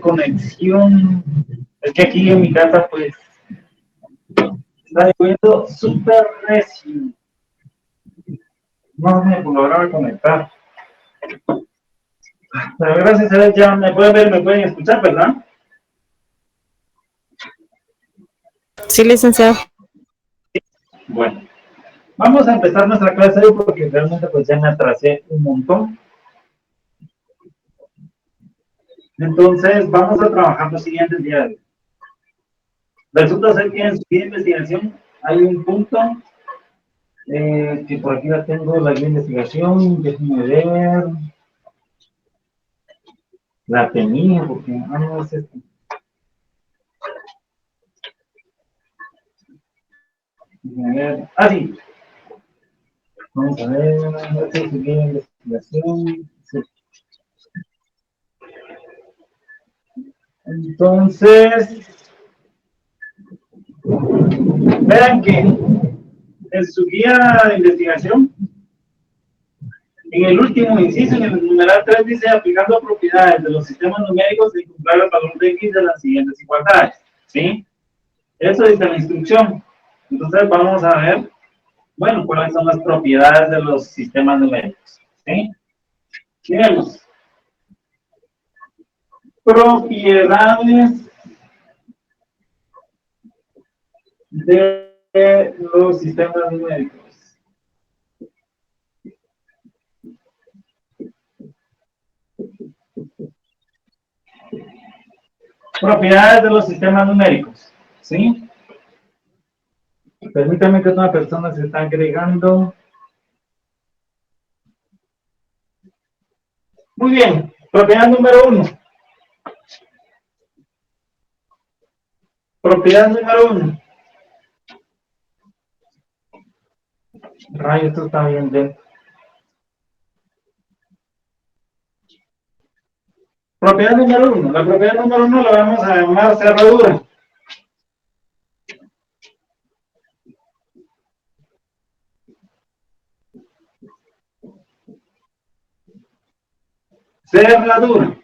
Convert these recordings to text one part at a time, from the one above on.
conexión. Es que aquí en mi casa, pues, está lloviendo súper recio. No me lograba conectar. Pero gracias a Dios ya me pueden ver, me pueden escuchar, ¿verdad? Sí, licenciado. Bueno, vamos a empezar nuestra clase hoy porque realmente pues ya me atrasé un montón. Entonces, vamos a trabajar los siguientes días. Resulta ser que en su guía de investigación hay un punto que por aquí la tengo, la guía de investigación, déjenme ver. La tenía porque, no es esto. Sí. Vamos a ver, esta es su guía de investigación. Sí. Entonces, vean que en su guía de investigación, en el último inciso, en el numeral 3, dice aplicando propiedades de los sistemas numéricos de encontrar el valor de x de las siguientes igualdades. ¿Sí? Eso dice la instrucción. Entonces, vamos a ver, bueno, cuáles son las propiedades de los sistemas numéricos. ¿Sí? Miremos. Propiedades de los sistemas numéricos. Propiedades de los sistemas numéricos. ¿Sí? Permítame que una persona se está agregando. Muy bien. Propiedad número 1. Propiedad número 1. Rayo, esto está bien dentro. Propiedad número 1. La propiedad número 1 la vamos a llamar cerradura. Cerradura.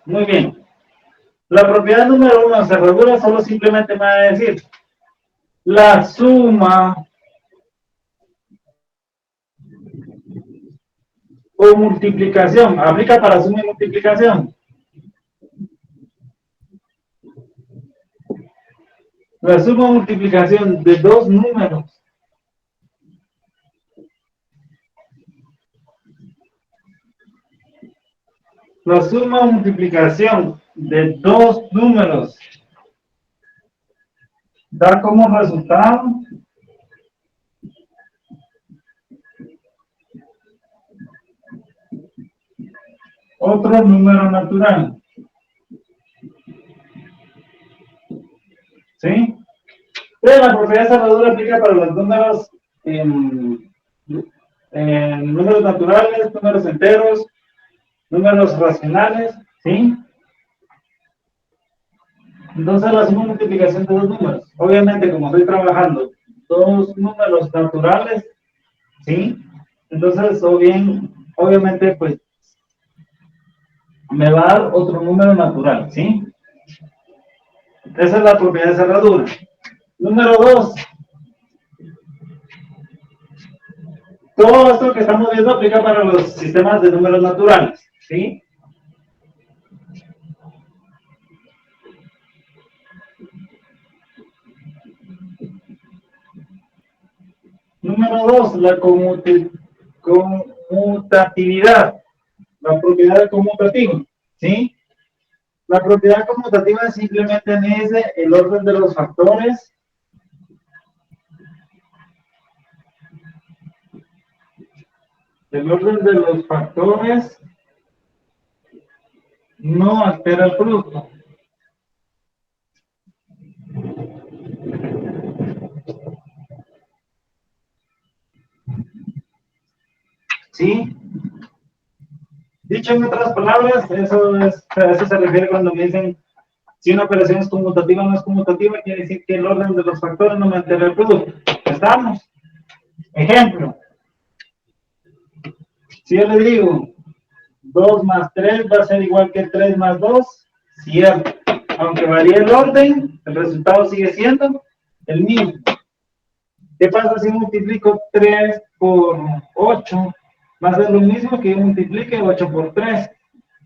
Muy bien. La propiedad número 1, cerradura, solo simplemente me va a decir la suma o multiplicación. Aplica para suma y multiplicación. La suma o multiplicación de dos números. La suma o multiplicación de dos números da como resultado otro número natural. ¿Sí? Pero la propiedad de cerradura aplica para los números, números naturales, números enteros, números racionales, ¿sí? Entonces la suma multiplicación de dos números. Obviamente, como estoy trabajando dos números naturales, ¿sí? Entonces, obviamente, pues, me va a dar otro número natural, ¿sí? Esa es la propiedad de cerradura. Número 2. Todo esto que estamos viendo aplica para los sistemas de números naturales, ¿sí? Número 2, la conmutatividad, la propiedad conmutativa, ¿sí? La propiedad conmutativa simplemente dice el orden de los factores no altera el producto. ¿Sí? Dicho en otras palabras, a eso se refiere cuando me dicen si una operación es conmutativa o no es conmutativa, quiere decir que el orden de los factores no me altera el producto. ¿Estamos? Ejemplo. Si yo le digo 2 más 3 va a ser igual que 3 más 2, cierto. Aunque varíe el orden, el resultado sigue siendo el mismo. ¿Qué pasa si multiplico 3 por 8? Va a ser lo mismo que yo multiplique 8 por 3.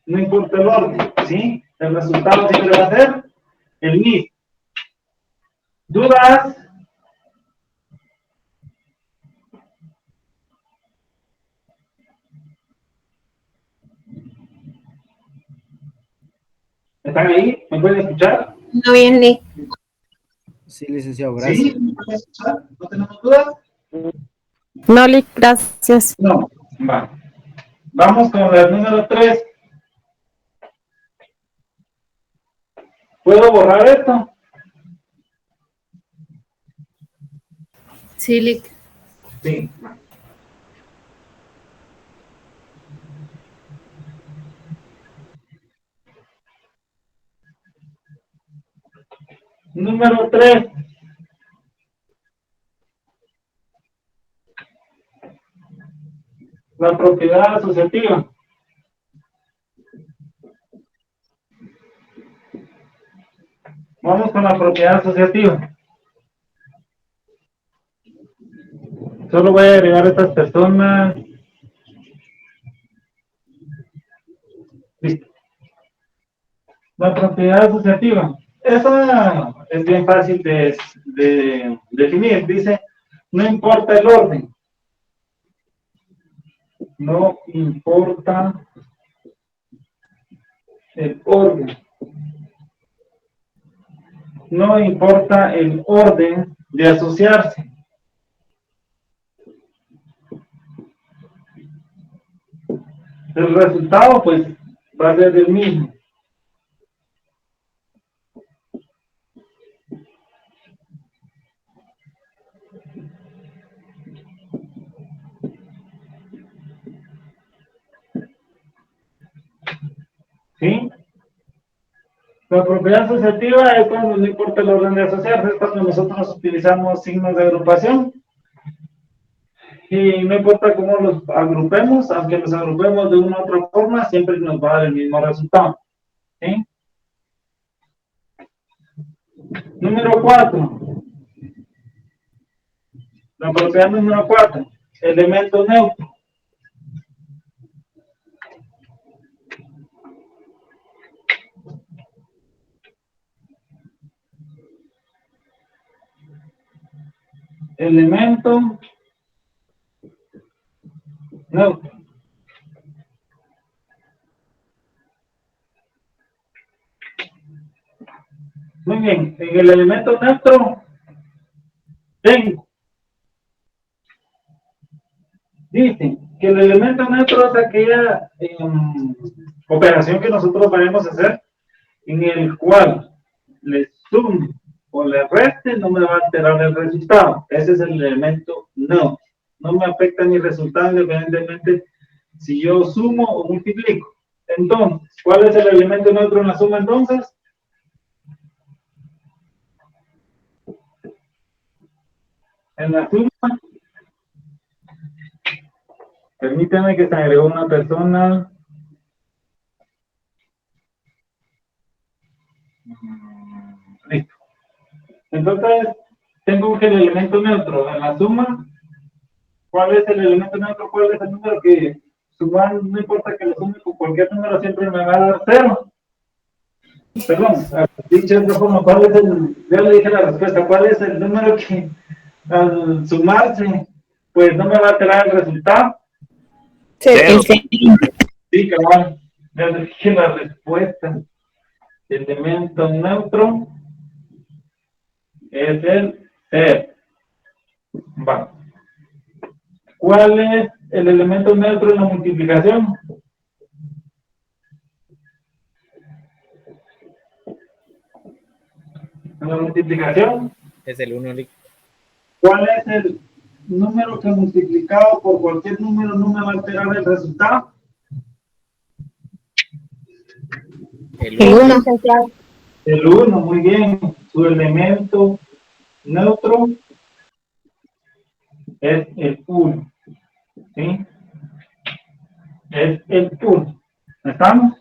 No importa el orden, ¿sí? El resultado siempre va a ser el mismo. ¿Dudas? ¿Están ahí? ¿Me pueden escuchar? No bien, Nick. Sí, licenciado, gracias. ¿Sí? ¿Me pueden escuchar? ¿No tenemos dudas? No, Lick, gracias. No. Va. Vamos con el número 3. ¿Puedo borrar esto? Sí, Lick. Sí. Número 3. La propiedad asociativa. Vamos con la propiedad asociativa. Solo voy a agregar a estas personas. Listo. La propiedad asociativa. Esa es bien fácil de definir. Dice, no importa el orden. No importa el orden. No importa el orden de asociarse. El resultado, pues, va a ser el mismo. ¿Sí? La propiedad asociativa es cuando no importa el orden de asociarse, es cuando nosotros utilizamos signos de agrupación. Y no importa cómo los agrupemos, aunque los agrupemos de una u otra forma, siempre nos va a dar el mismo resultado. ¿Sí? Número 4. La propiedad número 4. Elemento neutro. Elemento neutro. Muy bien, en el elemento neutro tengo. Dice que el elemento neutro es aquella operación que nosotros vamos a hacer en el cual le sume o le reste, no me va a alterar el resultado. Ese es el elemento neutro. No me afecta mi resultado independientemente si yo sumo o multiplico. Entonces, ¿cuál es el elemento neutro en la suma entonces? En la suma, permítame que se agregó una persona. Listo. Entonces, tengo que el elemento neutro en la suma. ¿Cuál es el elemento neutro? ¿Cuál es el número que sumar? No importa que lo sume con cualquier número, siempre me va a dar 0. Perdón, dicho de otra forma, ¿cuál es el? Ya le dije la respuesta. ¿Cuál es el número que al sumarse, pues no me va a alterar el resultado? Cero. Sí, cabal. Ya le dije la respuesta. El elemento neutro es el 0. Va. ¿Cuál es el elemento neutro en la multiplicación? En la multiplicación, Es el 1, Lick. ¿cuál es el número que multiplicado por cualquier número no me va a alterar el resultado? El El 1. 1. El 1, muy bien. Su elemento neutro es el 1. ¿Sí? Es el 1. ¿Estamos?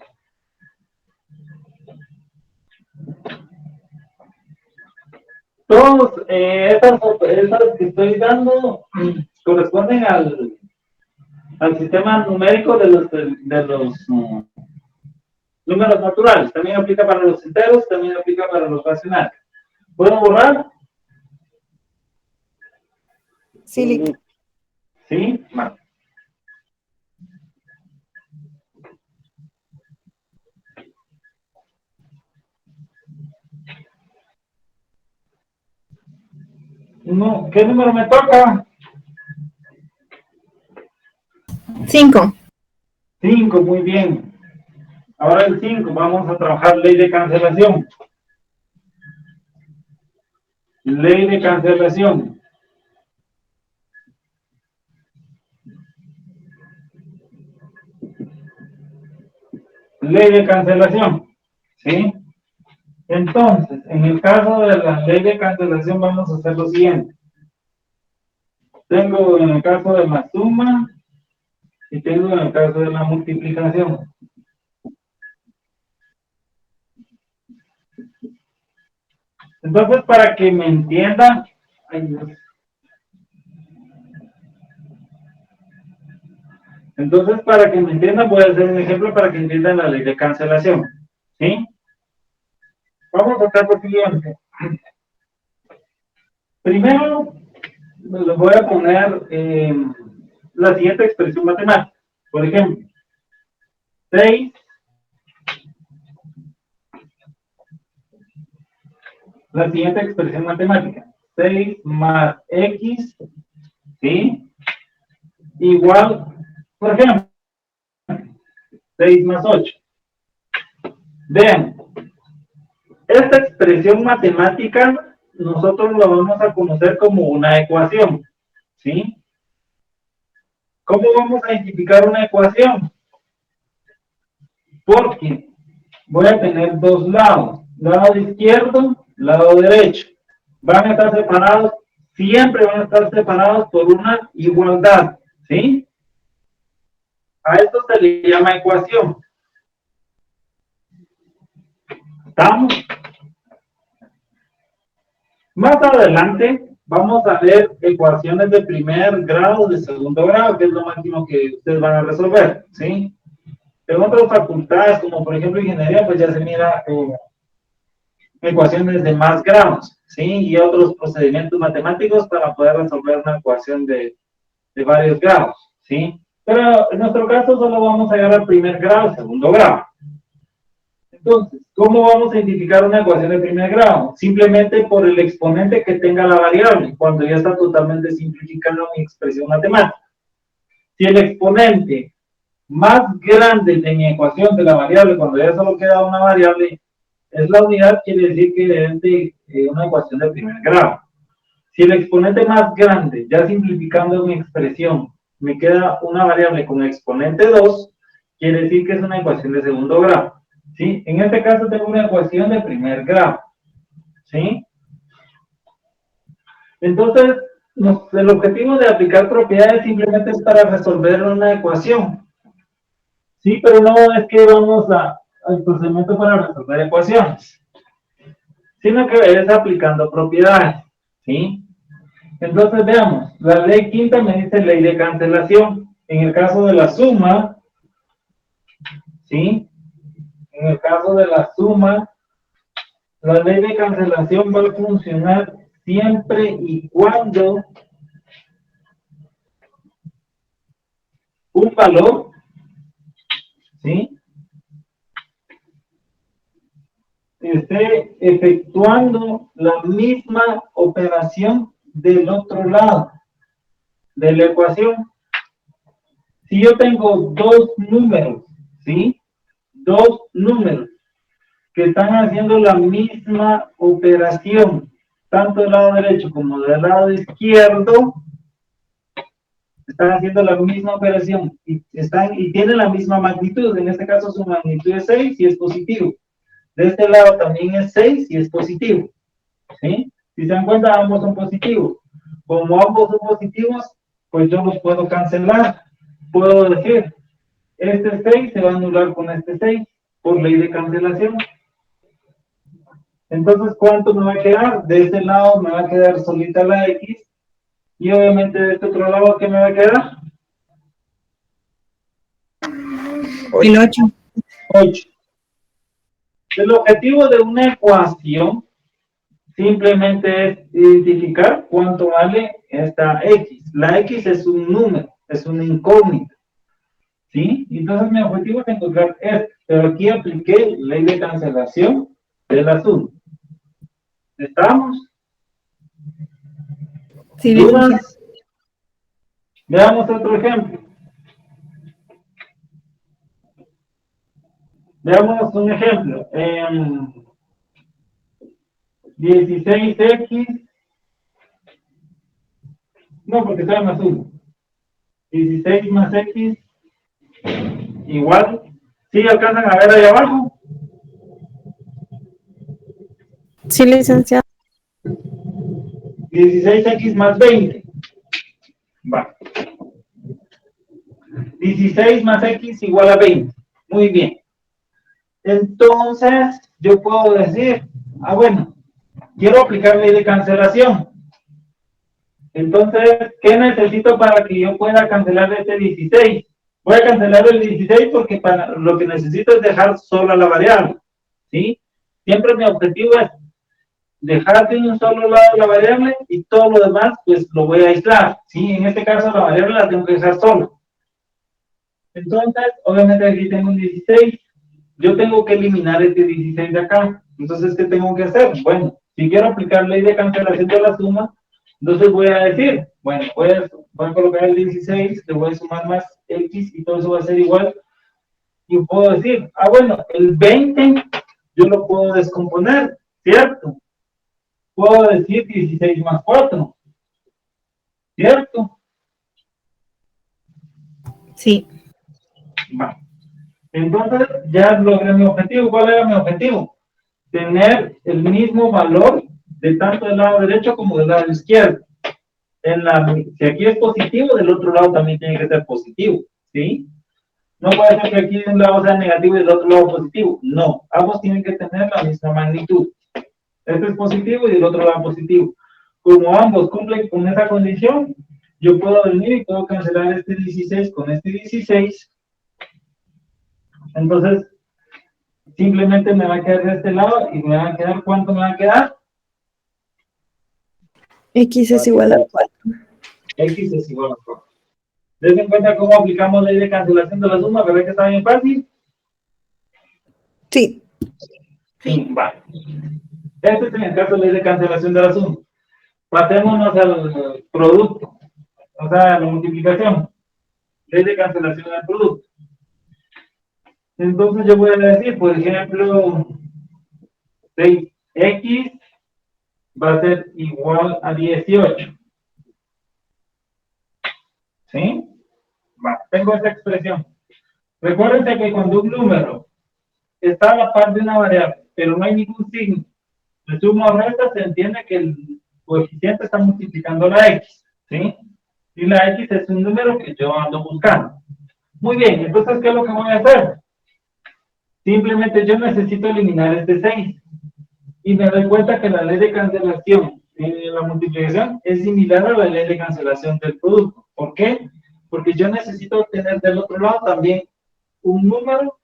Todos, estas que estoy dando corresponden al sistema numérico de los números naturales. También aplica para los enteros, también aplica para los racionales. ¿Puedo borrar? Sí, Lick. Sí, vale. No, ¿qué número me toca? 5. 5, muy bien. Ahora el 5, vamos a trabajar ley de cancelación. Ley de cancelación. Ley de cancelación. ¿Sí? Entonces, en el caso de la ley de cancelación vamos a hacer lo siguiente. Tengo en el caso de la suma y tengo en el caso de la multiplicación. Entonces, para que me entiendan, ay Dios. Entonces, para que me entiendan, voy a hacer un ejemplo para que entiendan la ley de cancelación. ¿Sí? Vamos a hacer lo siguiente. Primero, les voy a poner la siguiente expresión matemática. Por ejemplo, 6 la siguiente expresión matemática. 6 más x, ¿sí? Igual, por ejemplo, 6 más 8. Vean, esta expresión matemática nosotros la vamos a conocer como una ecuación, ¿sí? ¿Cómo vamos a identificar una ecuación? Porque voy a tener dos lados, lado izquierdo, lado derecho. Van a estar separados, siempre van a estar separados por una igualdad, ¿sí? A esto se le llama ecuación. ¿Estamos? Más adelante vamos a ver ecuaciones de primer grado, de segundo grado, que es lo máximo que ustedes van a resolver, ¿sí? En otras facultades, como por ejemplo ingeniería, pues ya se mira ecuaciones de más grados, ¿sí? Y otros procedimientos matemáticos para poder resolver una ecuación de varios grados, ¿sí? Pero en nuestro caso solo vamos a llegar al primer grado, segundo grado. Entonces, ¿cómo vamos a identificar una ecuación de primer grado? Simplemente por el exponente que tenga la variable, cuando ya está totalmente simplificada mi expresión matemática. Si el exponente más grande de mi ecuación de la variable, cuando ya solo queda una variable, es la unidad, quiere decir que es de una ecuación de primer grado. Si el exponente más grande, ya simplificando mi expresión, me queda una variable con exponente 2, quiere decir que es una ecuación de segundo grado. ¿Sí? En este caso tengo una ecuación de primer grado. ¿Sí? Entonces, el objetivo de aplicar propiedades simplemente es para resolver una ecuación. Sí, pero no es que vamos al procedimiento para resolver ecuaciones, sino que es aplicando propiedades. ¿Sí? Entonces, veamos, la ley quinta me dice ley de cancelación. En el caso de la suma, ¿sí? En el caso de la suma, la ley de cancelación va a funcionar siempre y cuando un valor, ¿sí?, esté efectuando la misma operación del otro lado de la ecuación. Si yo tengo dos números, ¿sí? Dos números que están haciendo la misma operación, tanto del lado derecho como del lado izquierdo, están haciendo la misma operación y tienen la misma magnitud. En este caso su magnitud es 6 y es positivo. De este lado también es 6 y es positivo. ¿Sí? Si se dan cuenta, ambos son positivos. Como ambos son positivos, pues yo los puedo cancelar. Puedo decir, este 6 se va a anular con este 6 por ley de cancelación. Entonces, ¿cuánto me va a quedar? De este lado me va a quedar solita la X. Y obviamente de este otro lado, ¿qué me va a quedar? El 8. 8. El objetivo de una ecuación simplemente es identificar cuánto vale esta X. La X es un número, es una incógnita. ¿Sí? Entonces mi objetivo es encontrar esto. Pero aquí apliqué ley de cancelación de la suma. ¿Estamos? Sí, licenciado. ¿Dudas? Veamos otro ejemplo. Veamos un ejemplo. 16x. No, porque está más 1. 16 más x igual. ¿Sí alcanzan a ver ahí abajo? Sí, licenciado. 16x más 20. Va. 16 más x igual a 20. Muy bien. Entonces, yo puedo decir, bueno, quiero aplicar ley de cancelación. Entonces, ¿qué necesito para que yo pueda cancelar este 16? Voy a cancelar el 16 porque para lo que necesito es dejar sola la variable. ¿Sí? Siempre mi objetivo es dejar de un solo lado la variable y todo lo demás, pues lo voy a aislar. ¿Sí? En este caso, la variable la tengo que dejar sola. Entonces, obviamente aquí tengo un 16. Yo tengo que eliminar este 16 de acá. Entonces, ¿qué tengo que hacer? Bueno, si quiero aplicar ley de cancelación de la suma, entonces voy a decir, bueno, voy a colocar el 16, le voy a sumar más x y todo eso va a ser igual. Y puedo decir, bueno, el 20 yo lo puedo descomponer, ¿cierto? Puedo decir 16 más 4, ¿cierto? Sí. Va. Entonces, ya logré mi objetivo. ¿Cuál era mi objetivo? Tener el mismo valor de tanto del lado derecho como del lado izquierdo. Si aquí es positivo, del otro lado también tiene que ser positivo, ¿sí? No puede ser que aquí de un lado sea negativo y del otro lado positivo. No, ambos tienen que tener la misma magnitud. Este es positivo y del otro lado positivo. Como ambos cumplen con esa condición, yo puedo venir y puedo cancelar este 16 con este 16. Entonces, simplemente me va a quedar de este lado y me va a quedar, ¿cuánto me va a quedar? X es igual a 4. X es igual a 4. Dense en cuenta cómo aplicamos ley de cancelación de la suma, ¿verdad que está bien fácil? Sí. Sí, vale. Este es en el caso de ley de cancelación de la suma. Pasémonos al producto, o sea, a la multiplicación. Ley de cancelación del producto. Entonces yo voy a decir, por ejemplo, 6x va a ser igual a 18. ¿Sí? Va, tengo esta expresión. Recuérdense que cuando un número está a la par de una variable, pero no hay ningún signo de suma o resta, se entiende que el coeficiente está multiplicando la x, ¿sí? Y la x es un número que yo ando buscando. Muy bien, entonces, ¿qué es lo que voy a hacer? Simplemente yo necesito eliminar este 6. Y me doy cuenta que la ley de cancelación en la multiplicación es similar a la ley de cancelación del producto. ¿Por qué? Porque yo necesito obtener del otro lado también un número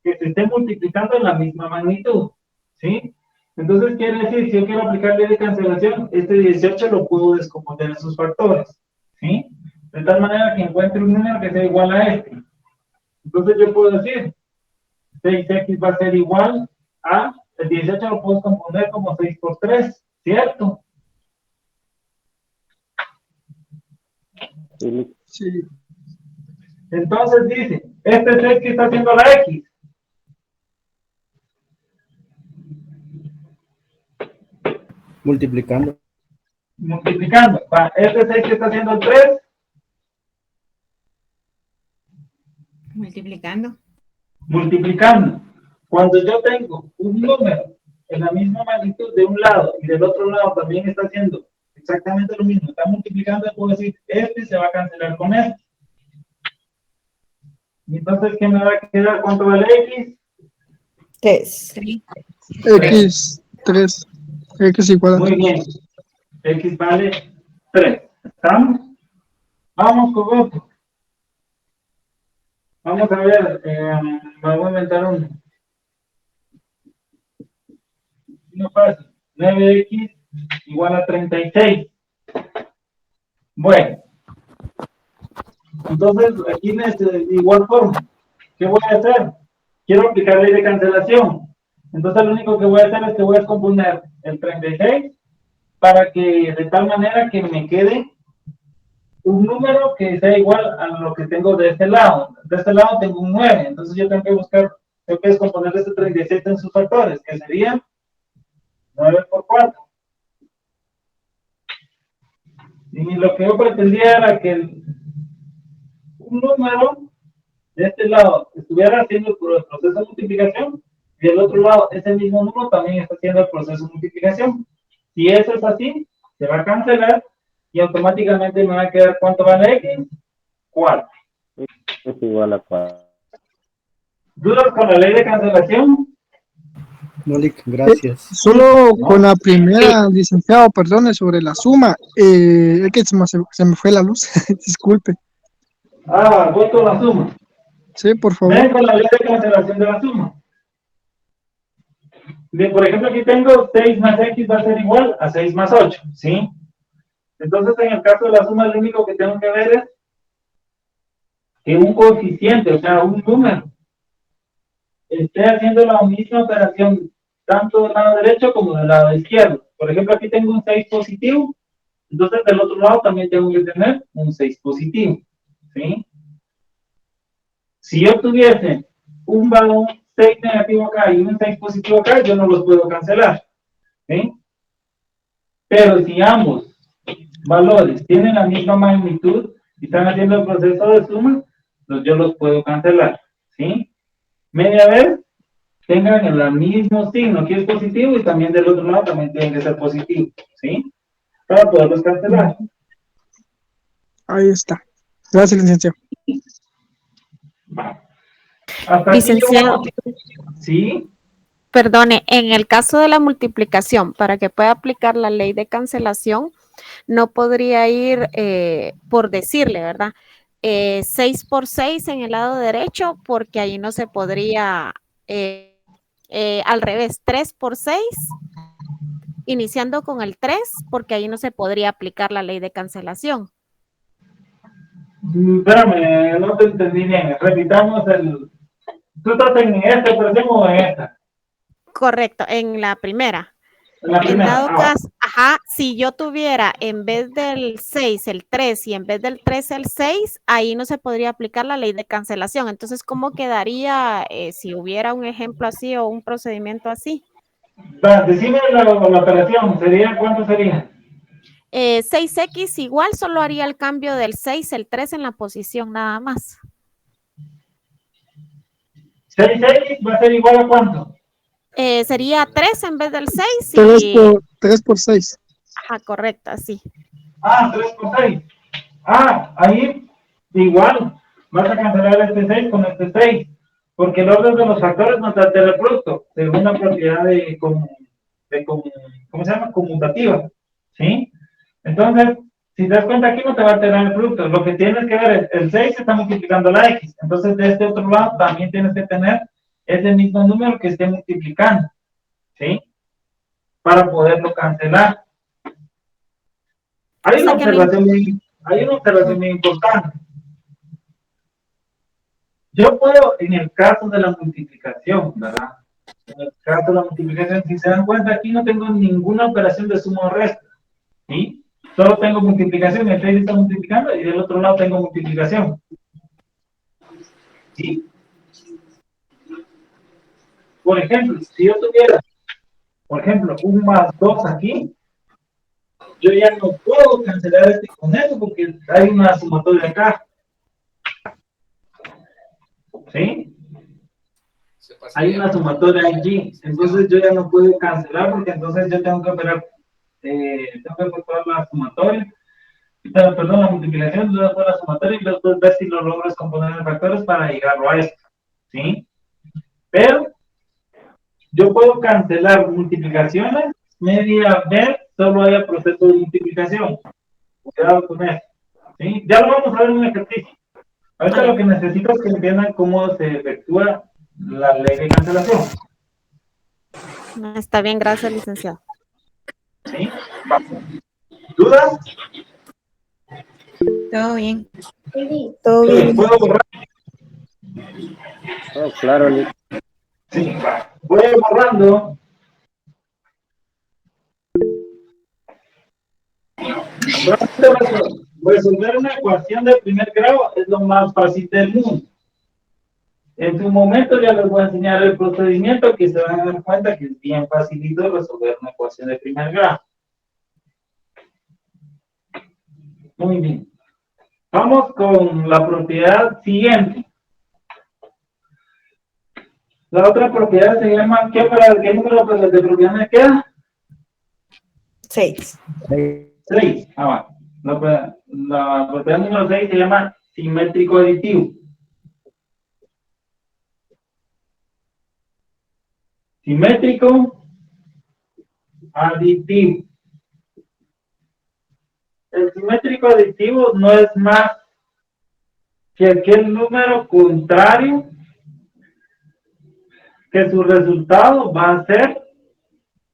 que se esté multiplicando en la misma magnitud, ¿sí? Entonces, quiere decir, si yo quiero aplicar ley de cancelación, este 18 lo puedo descomponer en sus factores, ¿sí? De tal manera que encuentre un número que sea igual a este. Entonces, yo puedo decir, 6x va a ser igual a, el 18 lo puedo componer como 6 por 3, ¿cierto? Sí. Entonces dice, este 6 que está haciendo la x. Multiplicando. Multiplicando. Este 6 que está haciendo el 3. Multiplicando. Multiplicando. Cuando yo tengo un número en la misma magnitud de un lado y del otro lado también está haciendo exactamente lo mismo, está multiplicando, puedo decir, este se va a cancelar con este. Y entonces, ¿qué me va a quedar? ¿Cuánto vale x? 3. X. 3. X igual a Muy 3. bien. X vale 3. ¿Estamos? Vamos con otro. Vamos a ver. Vamos a inventar uno fácil. 9x igual a 36. Bueno. Entonces, aquí de igual forma. ¿Qué voy a hacer? Quiero aplicar ley de cancelación. Entonces, lo único que voy a hacer es que voy a componer el 36 para que de tal manera que me quede un número que sea igual a lo que tengo de este lado. De este lado tengo un 9, entonces yo tengo que descomponer este 36 en sus factores, que sería 9 por 4. Y lo que yo pretendía era que un número de este lado estuviera haciendo el proceso de multiplicación y del otro lado ese mismo número también está haciendo el proceso de multiplicación. Si eso es así, se va a cancelar y automáticamente me va a quedar ¿cuánto vale X? 4. Es igual a 4. ¿Dudas con la ley de cancelación? Nolik, gracias. Solo No. con la primera, licenciado, perdone, sobre la suma. Es que se me fue la luz. Disculpe. Voto la suma. Sí, por favor. Ven con la ley de cancelación de la suma. Por ejemplo, aquí tengo 6 más X va a ser igual a 6 más 8, ¿sí? Entonces, en el caso de la suma, lo único que tengo que ver es que un coeficiente, o sea, un número, esté haciendo la misma operación tanto del lado derecho como del lado izquierdo. Por ejemplo, aquí tengo un 6 positivo, entonces del otro lado también tengo que tener un 6 positivo, ¿sí? Si yo tuviese un valor 6 negativo acá y un 6 positivo acá, yo no los puedo cancelar, ¿sí? Pero si ambos valores tienen la misma magnitud y están haciendo el proceso de suma, pues yo los puedo cancelar, ¿sí? Media vez tengan el mismo signo, que es positivo, y también del otro lado también tienen que ser positivo, ¿sí? Para poderlos cancelar. Ahí está. Gracias, licenciado. Hasta Licenciado. aquí yo... ¿Sí? Perdone, en el caso de la multiplicación, para que pueda aplicar la ley de cancelación, no podría ir, por decirle, ¿verdad? 6 por 6 en el lado derecho, porque ahí no se podría, al revés, 3 por 6, iniciando con el 3, porque ahí no se podría aplicar la ley de cancelación. Espérame, no te entendí bien. Repitamos el... ¿Tú estás en esta operación o en esta? Correcto, en la primera. En la En primera. dado caso, si yo tuviera en vez del 6 el 3 y en vez del 3 el 6, ahí no se podría aplicar la ley de cancelación. Entonces, ¿cómo quedaría si hubiera un ejemplo así o un procedimiento así? Decime la operación. ¿Cuánto sería? 6x igual solo haría el cambio del 6, el 3 en la posición nada más. 6x va a ser igual a ¿cuánto? Sería 3 en vez del 6 y... 3 por 6. Ajá, correcto, así. 3 por 6. Ahí igual vas a cancelar este 6 con este 6, porque el orden de los factores no te altera el producto, según la propiedad ¿cómo se llama? Conmutativa, ¿sí? Entonces, si te das cuenta, aquí no te va a alterar el producto. Lo que tienes que ver es, el 6 está multiplicando la X. Entonces, de este otro lado también tienes que tener ese mismo número que esté multiplicando, ¿sí? Para poderlo cancelar. Hay una observación muy importante. Yo puedo, en el caso de la multiplicación, ¿verdad? En el caso de la multiplicación, si se dan cuenta, aquí no tengo ninguna operación de suma o resta, ¿sí? Solo tengo multiplicación, el 6 está multiplicando y del otro lado tengo multiplicación. ¿Sí? Por ejemplo, si yo tuviera, por ejemplo, un más 2 aquí, yo ya no puedo cancelar este con eso porque hay una sumatoria acá. ¿Sí? Hay una sumatoria allí. Entonces yo ya no puedo cancelar porque entonces yo tengo que operar, tengo que operar la sumatoria. Perdón, la multiplicación, yo después la sumatoria y después ver si lo logro descomponer en factores para llegarlo a esto. ¿Sí? Pero Yo puedo cancelar multiplicaciones, media vez solo haya proceso de multiplicación. Cuidado con eso. ¿Sí? Ya lo vamos a ver en un ejercicio. Ahorita lo que necesito es que entiendan cómo se efectúa la ley de cancelación. Está bien, gracias, licenciado. ¿Sí? ¿Dudas? Todo bien. Todo bien. ¿Puedo borrar? Oh, claro, Lick. Sí, va. Voy a ir borrando. Resolver una ecuación de primer grado es lo más fácil del mundo. En su momento ya les voy a enseñar el procedimiento que se van a dar cuenta que es bien facilito resolver una ecuación de primer grado. Muy bien. Vamos con la propiedad siguiente. La otra propiedad se llama, ¿qué número de propiedad me queda? 6. 6. Ah, va. La propiedad número 6 se llama simétrico aditivo. Simétrico aditivo. El simétrico aditivo no es más que aquel número contrario que su resultado va a ser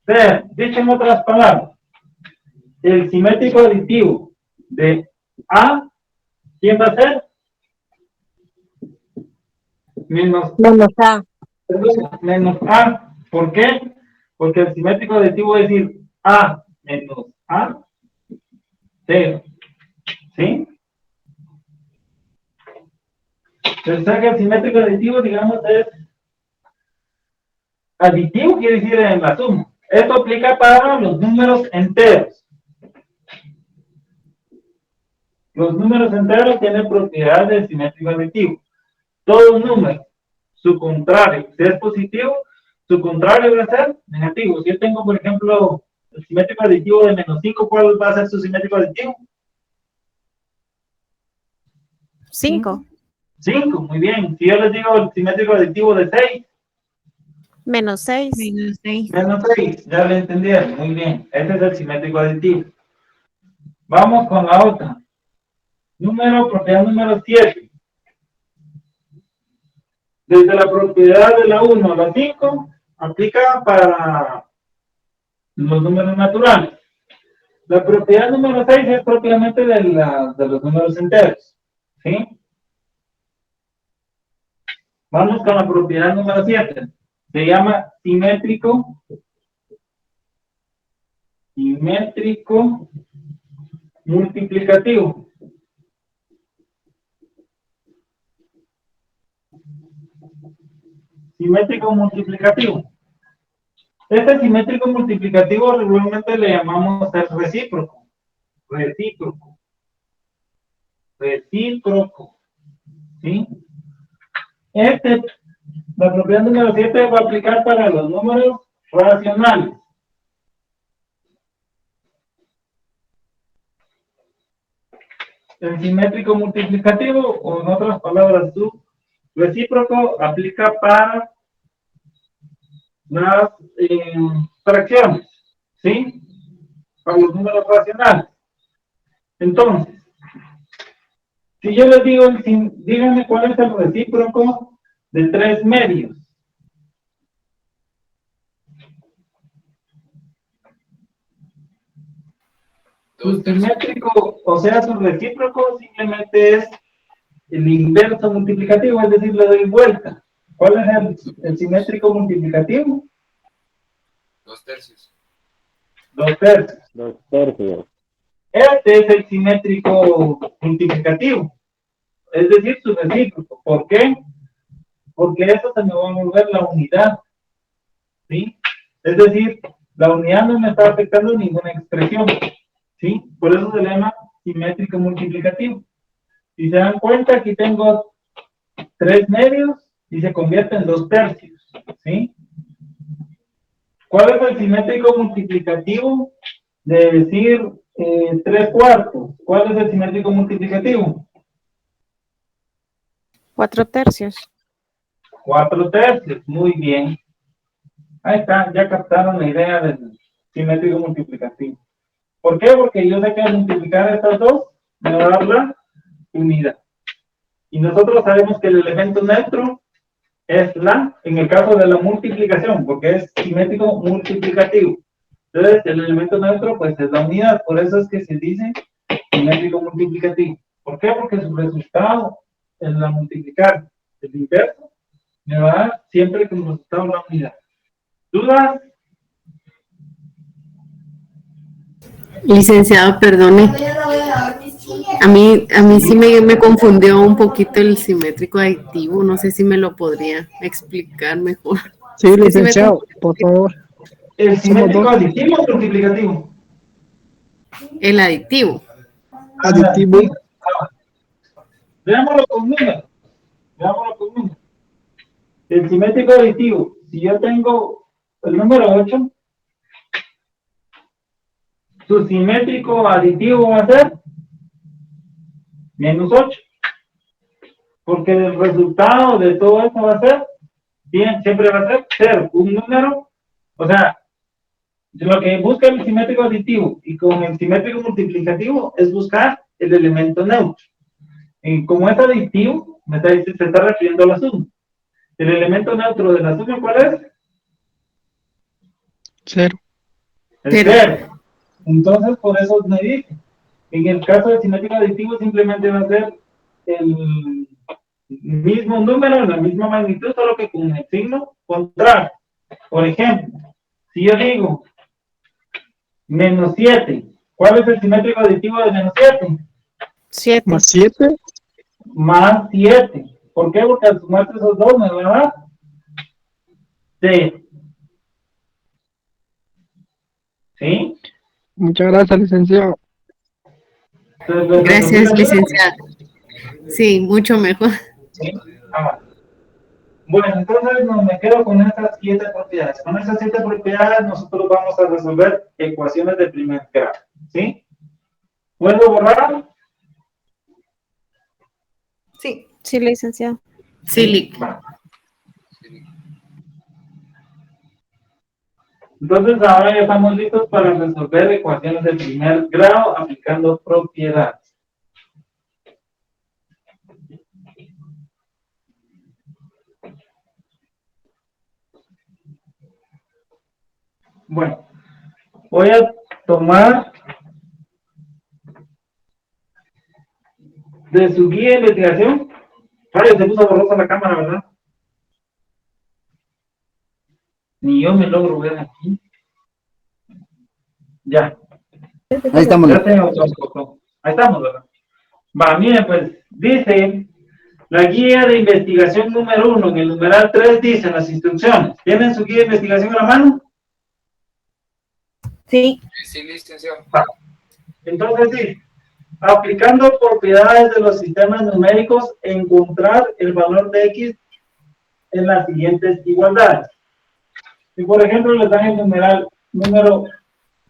0. Dicho en otras palabras, el simétrico aditivo de A, ¿quién va a ser? Menos A. menos A. ¿Por qué? Porque el simétrico aditivo es decir A menos A, 0. ¿Sí? Pensar que el simétrico aditivo, digamos, es aditivo, quiere decir en la suma. Esto aplica para los números enteros. Los números enteros tienen propiedades de simétrico aditivo. Todo número, su contrario, si es positivo, su contrario va a ser negativo. Si yo tengo, por ejemplo, el simétrico aditivo de menos 5, ¿cuál va a ser su simétrico aditivo? 5. 5, muy bien. Si yo les digo el simétrico aditivo de 6, Menos 6. Menos 6. menos 6, ya lo entendieron, muy bien. Ese es el simétrico aditivo. Vamos con la otra. Propiedad número 7. Desde la propiedad de la 1 a la 5, aplica para los números naturales. La propiedad número 6 es propiamente de los números enteros. ¿Sí? Vamos con la propiedad número 7. Se llama simétrico multiplicativo. Simétrico multiplicativo. Este simétrico multiplicativo regularmente le llamamos el recíproco. Recíproco. ¿Sí? La propiedad número 7 va a aplicar para los números racionales. El simétrico multiplicativo, o en otras palabras, su recíproco aplica para las fracciones, ¿sí? Para los números racionales. Entonces, si yo les digo, díganme cuál es el recíproco de 3 medios. Su simétrico, o sea, su recíproco simplemente es el inverso multiplicativo, es decir, le doy vuelta. ¿Cuál es el simétrico multiplicativo? 2 tercios. 2 tercios. 2 tercios. Este es el simétrico multiplicativo, es decir, su recíproco. ¿Por qué? Porque eso se me va a volver la unidad. ¿Sí? Es decir, la unidad no me está afectando ninguna expresión. ¿Sí? Por eso se le llama simétrico multiplicativo. Si se dan cuenta, aquí tengo 3 medios y se convierte en 2 tercios. ¿Sí? ¿Cuál es el simétrico multiplicativo de decir 3 cuartos? ¿Cuál es el simétrico multiplicativo? 4 tercios. 4 tercios, muy bien. Ahí está, ya captaron la idea del simétrico multiplicativo. ¿Por qué? Porque yo sé que al multiplicar estas dos me va a dar la unidad. Y nosotros sabemos que el elemento neutro es en el caso de la multiplicación, porque es simétrico multiplicativo. Entonces, el elemento neutro, pues, es la unidad. Por eso es que se dice simétrico multiplicativo. ¿Por qué? Porque su resultado en la multiplicar el inverso me va a dar siempre como resultado la unidad. ¿Dudas? Licenciado, perdone. A mí sí me confundió un poquito el simétrico aditivo. No sé si me lo podría explicar mejor. Sí, Es que licenciado, por favor. ¿El simétrico dos. aditivo o multiplicativo? El aditivo. Aditivo. Veámoslo con números. Veámoslo con números. El simétrico aditivo, si yo tengo el número 8, su simétrico aditivo va a ser menos 8. Porque el resultado de todo esto va a ser, bien, siempre va a ser 0. Un número, o sea, lo que busca el simétrico aditivo y con el simétrico multiplicativo es buscar el elemento neutro. Y como es aditivo, se está refiriendo a la suma. ¿El elemento neutro de la suma cuál es? 0. El 0. Entonces, por eso me dice, en el caso del simétrico aditivo simplemente va a ser el mismo número, la misma magnitud, solo que con el signo contrario. Por ejemplo, si yo digo menos 7, ¿cuál es el simétrico aditivo de menos 7? 7. Más 7. Más 7. ¿Por qué? Porque al sumar esos dos me va a dar 6. ¿Sí? Muchas gracias, licenciado. Entonces, Gracias, licenciado. Sí, mucho mejor. ¿Sí? Bueno, entonces me quedo con estas 7 propiedades. Con estas 7 propiedades nosotros vamos a resolver ecuaciones de primer grado. ¿Sí? ¿Puedo borrar? Sí. Sí, licenciado. Sí, Lic. Entonces ahora ya estamos listos para resolver ecuaciones de primer grado aplicando propiedades. Bueno, voy a tomar de su guía de investigación. Vaya, se puso borrosa la cámara, ¿verdad? Ni yo me logro ver aquí. Ya. Ahí estamos. Ya tengo otro. Ahí estamos, ¿verdad? Va, miren, pues, dice, la guía de investigación número 1, en el numeral 3 dice las instrucciones. ¿Tienen su guía de investigación a la mano? Sí. Sí, licenciado. Entonces dice, aplicando propiedades de los sistemas numéricos, encontrar el valor de X en las siguientes igualdades. Si por ejemplo les dan el numeral número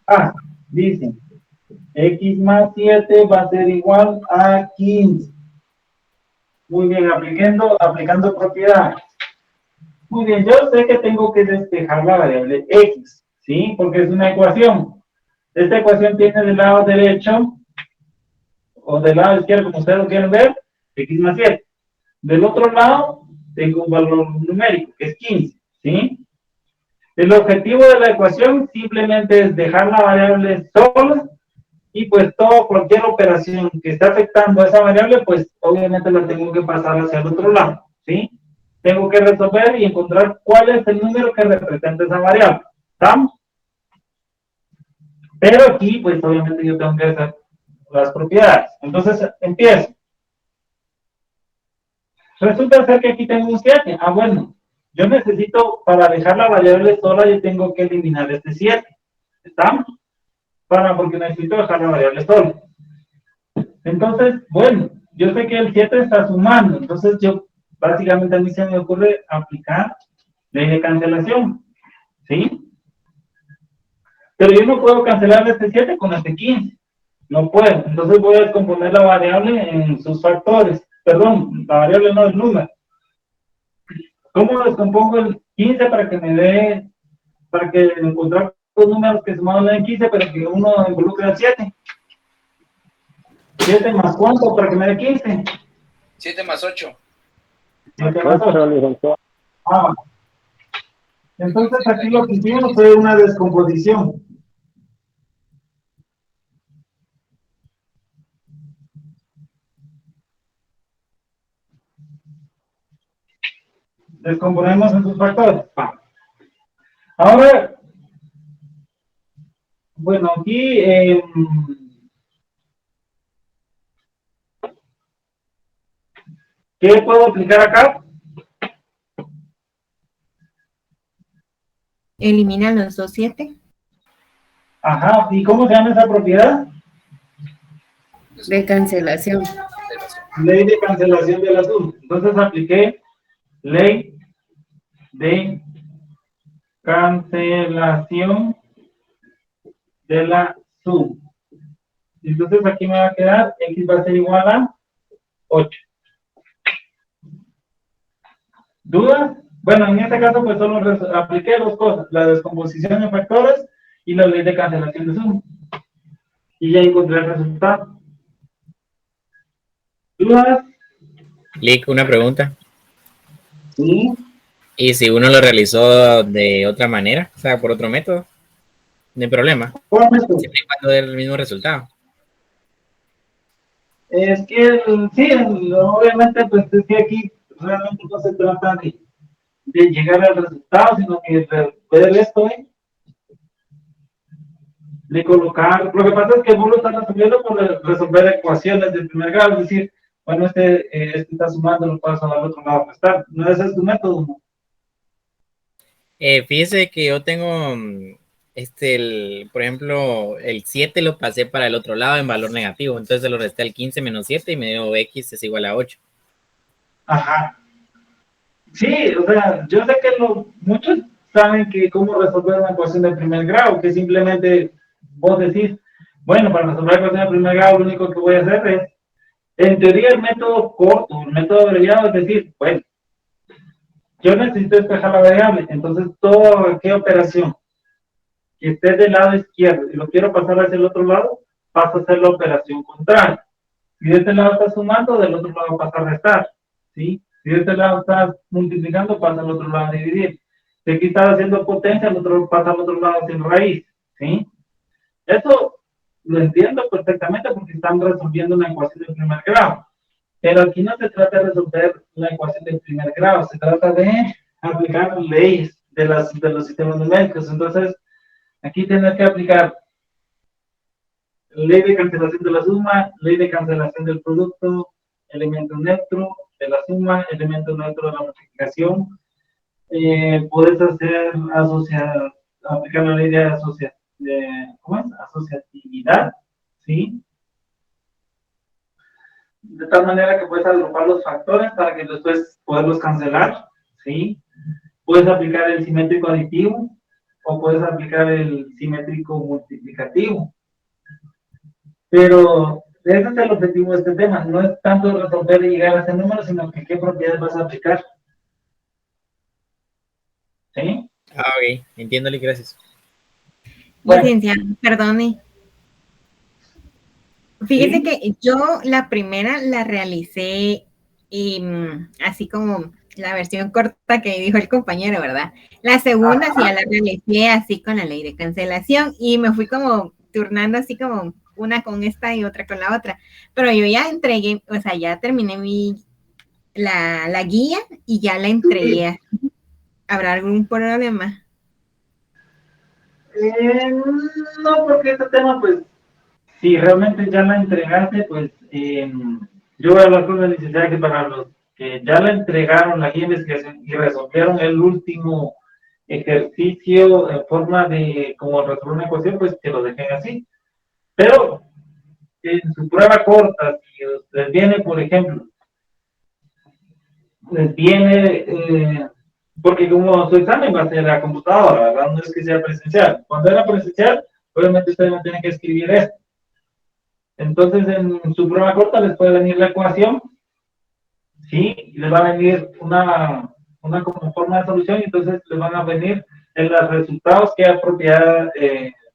A, dicen X más 7 va a ser igual a 15. Muy bien, aplicando propiedades. Muy bien, yo sé que tengo que despejar la variable X, ¿sí? Porque es una ecuación. Esta ecuación tiene del lado derecho o del lado izquierdo, como ustedes lo quieren ver, X más 7. Del otro lado, tengo un valor numérico, que es 15, ¿sí? El objetivo de la ecuación simplemente es dejar la variable sola y pues cualquier operación que esté afectando a esa variable, pues obviamente la tengo que pasar hacia el otro lado, ¿sí? Tengo que resolver y encontrar cuál es el número que representa esa variable, ¿estamos? Pero aquí, pues obviamente yo tengo que hacer las propiedades. Entonces, empiezo. Resulta ser que aquí tengo un 7. Ah, bueno. Yo necesito, para dejar la variable sola, yo tengo que eliminar este 7. ¿Estamos? Porque necesito dejar la variable sola. Entonces, bueno, yo sé que el 7 está sumando. Entonces, básicamente a mí se me ocurre aplicar ley de cancelación. ¿Sí? Pero yo no puedo cancelar este 7 con este 15. No puedo. Entonces voy a descomponer la variable en sus factores. Perdón, la variable no, el número. ¿Cómo descompongo el 15 para que me dé para que encontrar dos números que sumados den 15, pero que uno involucre a 7. 7 más cuánto para que me dé 15. 7 más 8. 7 más 8, 8. licenciado. Ah, entonces aquí lo que hicimos fue una descomposición. Descomponemos en sus factores. Ahora, bueno, aquí ¿qué puedo aplicar acá? Elimina los 2 7. Ajá, ¿y cómo se llama esa propiedad? De cancelación. Ley de cancelación de la suma. Entonces apliqué ley de cancelación de la suma. Entonces aquí me va a quedar x va a ser igual a 8. ¿Dudas? Bueno, en este caso pues solo apliqué dos cosas, la descomposición de factores y la ley de cancelación de suma. Y ya encontré el resultado. ¿Dudas? Lick, una pregunta. Sí. ¿Y si uno lo realizó de otra manera? O sea, por otro método. No hay problema. ¿Cuál método? Siempre y cuando dé el mismo resultado. Es que sí, obviamente pues es que aquí realmente no se trata de llegar al resultado, sino que de ver esto, de colocar, lo que pasa es que vos lo estás resolviendo por resolver ecuaciones del primer grado, es decir, bueno, este está sumando, lo paso al otro lado a restar, no ese es tu método, ¿no? Fíjese que yo tengo, por ejemplo, el 7 lo pasé para el otro lado en valor negativo, entonces se lo resté al 15 menos 7 y me dio x es igual a 8. Ajá. Sí, o sea, yo sé que muchos saben que cómo resolver una ecuación de primer grado, que simplemente vos decís, bueno, para resolver la ecuación de primer grado lo único que voy a hacer es, en teoría el método corto, el método abreviado es decir, bueno, yo necesito despejar la variable, entonces toda qué operación que esté del lado izquierdo y lo quiero pasar hacia el otro lado, paso a hacer la operación contraria. Si de este lado está sumando, del otro lado pasa a restar, ¿sí? Si de este lado estás multiplicando, pasa al otro lado a dividir. Si aquí estás haciendo potencia, el otro pasa al otro lado haciendo raíz, ¿sí? Eso lo entiendo perfectamente porque están resolviendo una ecuación de primer grado. Pero aquí no se trata de resolver una ecuación de primer grado, se trata de aplicar leyes de los sistemas numéricos. Entonces, aquí tienes que aplicar ley de cancelación de la suma, ley de cancelación del producto, elemento neutro de la suma, elemento neutro de la multiplicación. Puedes aplicar la ley de asociatividad, ¿sí? De tal manera que puedes agrupar los factores para que después poderlos cancelar, ¿sí? Puedes aplicar el simétrico aditivo o puedes aplicar el simétrico multiplicativo. Pero ese es el objetivo de este tema, no es tanto resolver y llegar a ese número, sino que qué propiedades vas a aplicar. ¿Sí? Ah, ok, entiendo, Lick, gracias. Bueno. Licenciado, perdone. Fíjese que yo la primera la realicé así como la versión corta que dijo el compañero, ¿verdad? La segunda sí ya la realicé así con la ley de cancelación y me fui como turnando así como una con esta y otra con la otra. Pero yo ya entregué, o sea, ya terminé la guía y ya la entregué. ¿Habrá algún problema? No, porque este tema, pues, si realmente ya la entregaste, pues, yo voy a hablar con la licenciada que para los que ya la entregaron la guía de investigación y resolvieron el último ejercicio en forma de como resolver una ecuación, pues que lo dejen así. Pero en su prueba corta, si les viene, por ejemplo, les viene, porque como su examen va a ser a computadora, ¿verdad? No es que sea presencial. Cuando era presencial, obviamente ustedes no tienen que escribir esto. Entonces, en su prueba corta les puede venir la ecuación, ¿sí? Y les va a venir una como forma de solución, y entonces les van a venir en los resultados que la propiedad,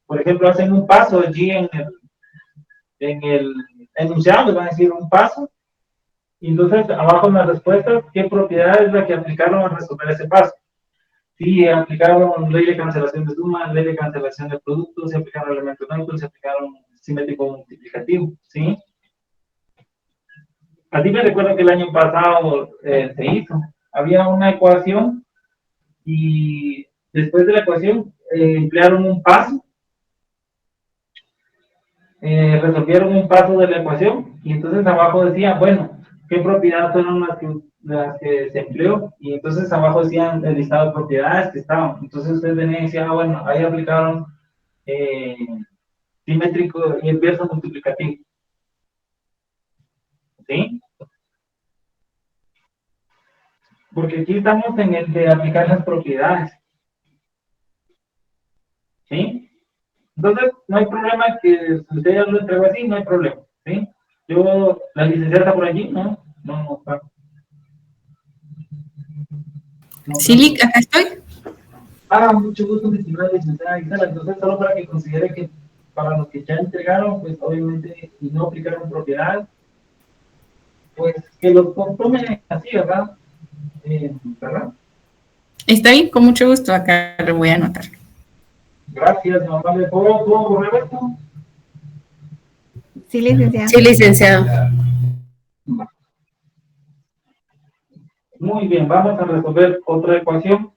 por ejemplo, hacen un paso allí en el enunciado, les van a decir un paso, y entonces abajo en las respuestas, ¿qué propiedad es la que aplicaron a resolver ese paso? Si aplicaron ley de cancelación de suma, ley de cancelación de productos, se aplicaron elementos neutros, se aplicaron simétrico multiplicativo, ¿sí? Así me recuerdo que el año pasado se hizo. Había una ecuación y después de la ecuación emplearon un paso, resolvieron un paso de la ecuación y entonces abajo decía, bueno, ¿qué propiedades fueron las que se empleó? Y entonces abajo decían el listado de propiedades que estaban. Entonces usted venía y decía, bueno, ahí aplicaron simétrico y inverso multiplicativo. ¿Sí? Porque aquí estamos en el de aplicar las propiedades. ¿Sí? Entonces, no hay problema que usted ya lo entregó así, no hay problema. ¿Sí? Yo, la licenciada está por allí, ¿no? No está. Sí, Lic, acá estoy. Mucho gusto, mi estimada licenciada Isela. Entonces, solo para que considere que para los que ya entregaron, pues obviamente, y no aplicaron propiedad, pues que los tomen así, ¿verdad? ¿Verdad? Está bien, con mucho gusto. Acá lo voy a anotar. Gracias, mamá. ¿Puedo correr esto? Sí, licenciada. Sí, licenciado. Muy bien, vamos a resolver otra ecuación.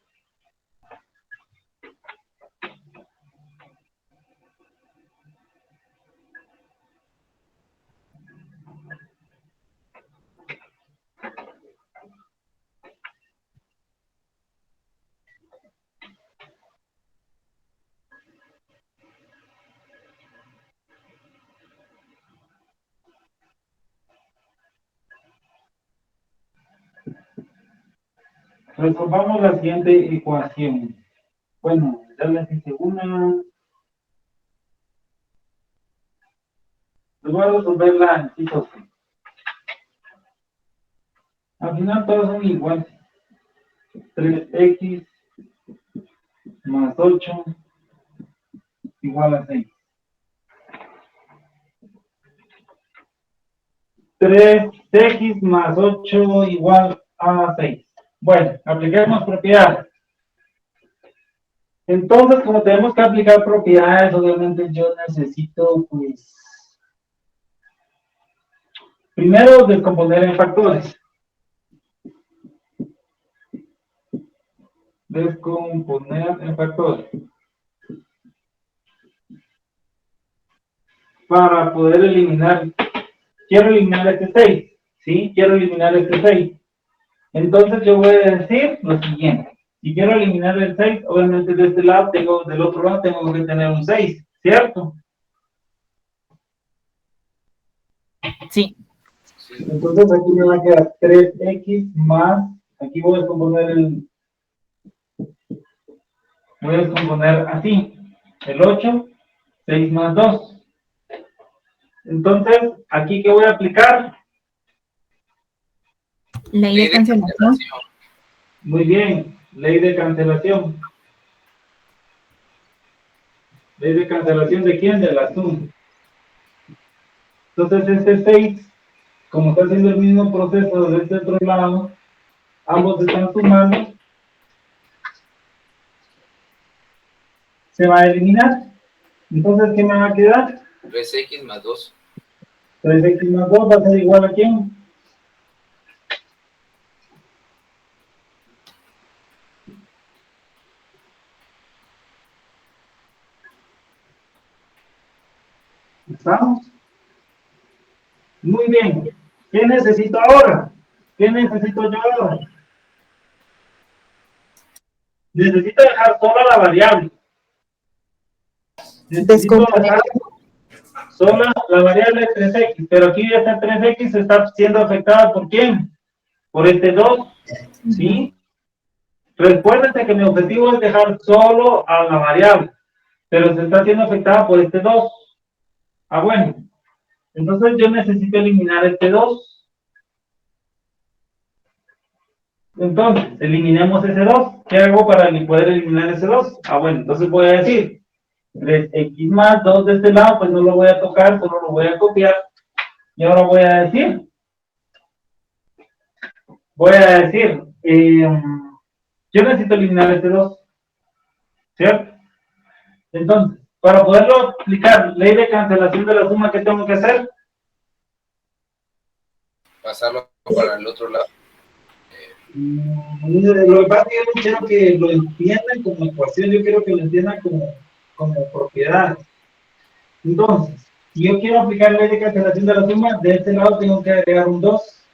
Resolvamos la siguiente ecuación. Bueno, ya les hice una. Les voy a resolver la inciso C. Al final todos son iguales. 3x más 8 igual a 6. 3x más 8 igual a 6. Bueno, apliquemos propiedades. Entonces, como tenemos que aplicar propiedades, obviamente yo necesito, pues, primero descomponer en factores. Descomponer en factores. Para poder eliminar, quiero eliminar este 6, ¿sí? Quiero eliminar este 6. Entonces yo voy a decir lo siguiente. Si quiero eliminar el 6, obviamente de este lado del otro lado tengo que tener un 6, ¿cierto? Sí. Entonces aquí me va a quedar 3x más, aquí voy a descomponer voy a descomponer así, el 8, 6 más 2. Entonces, aquí ¿qué voy a aplicar? Ley de cancelación. Muy bien, ley de cancelación. ¿Ley de cancelación de quién? De la suma. Entonces este 6, como está haciendo el mismo proceso de este otro lado, ambos están sumando, se va a eliminar. Entonces, ¿qué me va a quedar? 3x más 2. 3x más 2 va a ser igual a ¿quién? ¿Estamos? Muy bien. ¿Qué necesito ahora? ¿Qué necesito yo ahora? Necesito dejar sola la variable. Necesito dejar sola la variable 3x, pero aquí esta 3x está siendo afectada ¿por quién? Por este 2, ¿sí? Recuérdense que mi objetivo es dejar solo a la variable, pero se está siendo afectada por este 2. Bueno. Entonces yo necesito eliminar este 2. Entonces, eliminemos ese 2. ¿Qué hago para poder eliminar ese 2? Ah, bueno, entonces voy a decir 3x más 2 de este lado, pues no lo voy a tocar, solo lo voy a copiar. Y ahora voy a decir, yo necesito eliminar este 2, ¿cierto? Entonces, para poderlo aplicar, ley de cancelación de la suma, ¿qué tengo que hacer? Pasarlo para el otro lado. Lo que pasa es que yo no quiero que lo entiendan como ecuación, yo quiero que lo entiendan como propiedad. Entonces, si yo quiero aplicar la ley de cancelación de la suma, de este lado tengo que agregar un 2,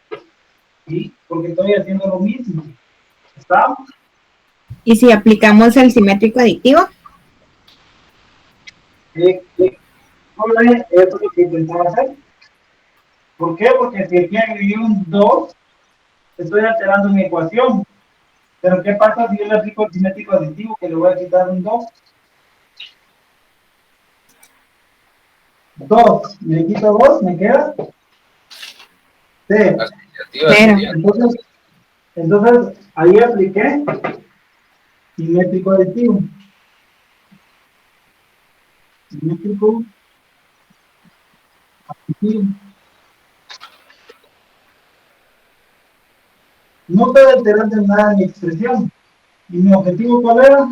¿sí? Porque estoy haciendo lo mismo. ¿Estamos? ¿Y si aplicamos el simétrico aditivo? Eso es lo que intentaba hacer. ¿Por qué? Porque si aquí agregué un 2, estoy alterando mi ecuación. Pero ¿qué pasa si yo le aplico el simétrico aditivo, que le voy a quitar un 2? 2, le quito 2, me queda 0. Entonces, ahí apliqué simétrico aditivo. Simétrico aditivo. No estoy alterando nada en mi expresión. ¿Y mi objetivo cuál era?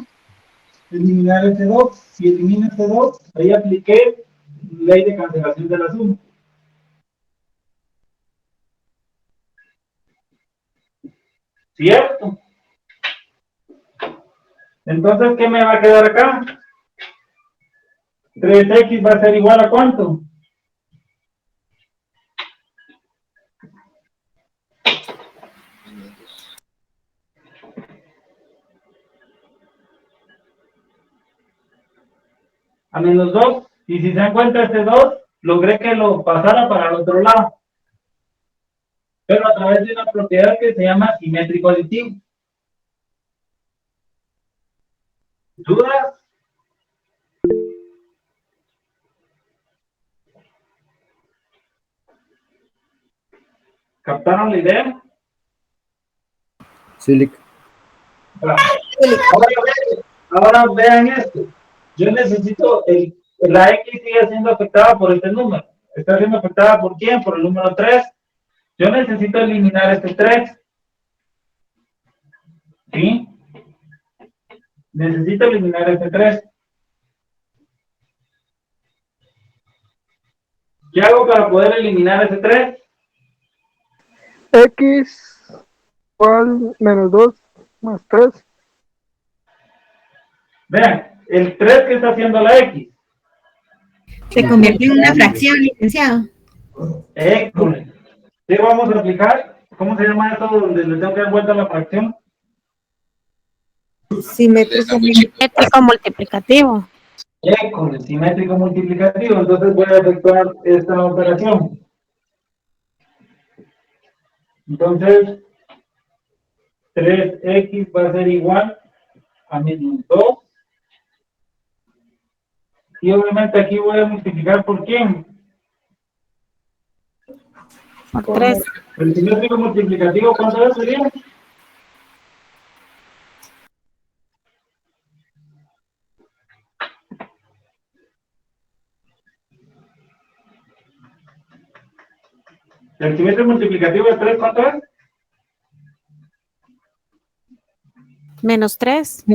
Eliminar este 2. Si elimino este 2, ahí apliqué ley de cancelación de la suma. ¿Cierto? Entonces, ¿qué me va a quedar acá? 3x va a ser igual a ¿cuánto? A menos 2. Y si se dan cuenta, este 2, logré que lo pasara para el otro lado. Pero a través de una propiedad que se llama simétrico aditivo. ¿Dudas? ¿Captaron la idea? Sí, Ahora vean esto. Yo necesito, la X sigue siendo afectada por este número. ¿Está siendo afectada por quién? Por el número 3. Yo necesito eliminar este 3. ¿Sí? Necesito eliminar este 3. ¿Qué hago para poder eliminar este 3? X igual menos 2 más 3. Vean, el 3 que está haciendo la X. Se convierte en una fracción, licenciado. École. ¿Qué vamos a aplicar? ¿Cómo se llama esto donde le tengo que dar vuelta a la fracción? Simétrico multiplicativo. École, simétrico multiplicativo. Entonces voy a efectuar esta operación. Entonces, 3x va a ser igual a menos 2. Y obviamente aquí voy a multiplicar por quién. Por 3. El simétrico multiplicativo, ¿cuánto sería? El simétrico multiplicativo de 3, ¿cuánto es? Menos 3.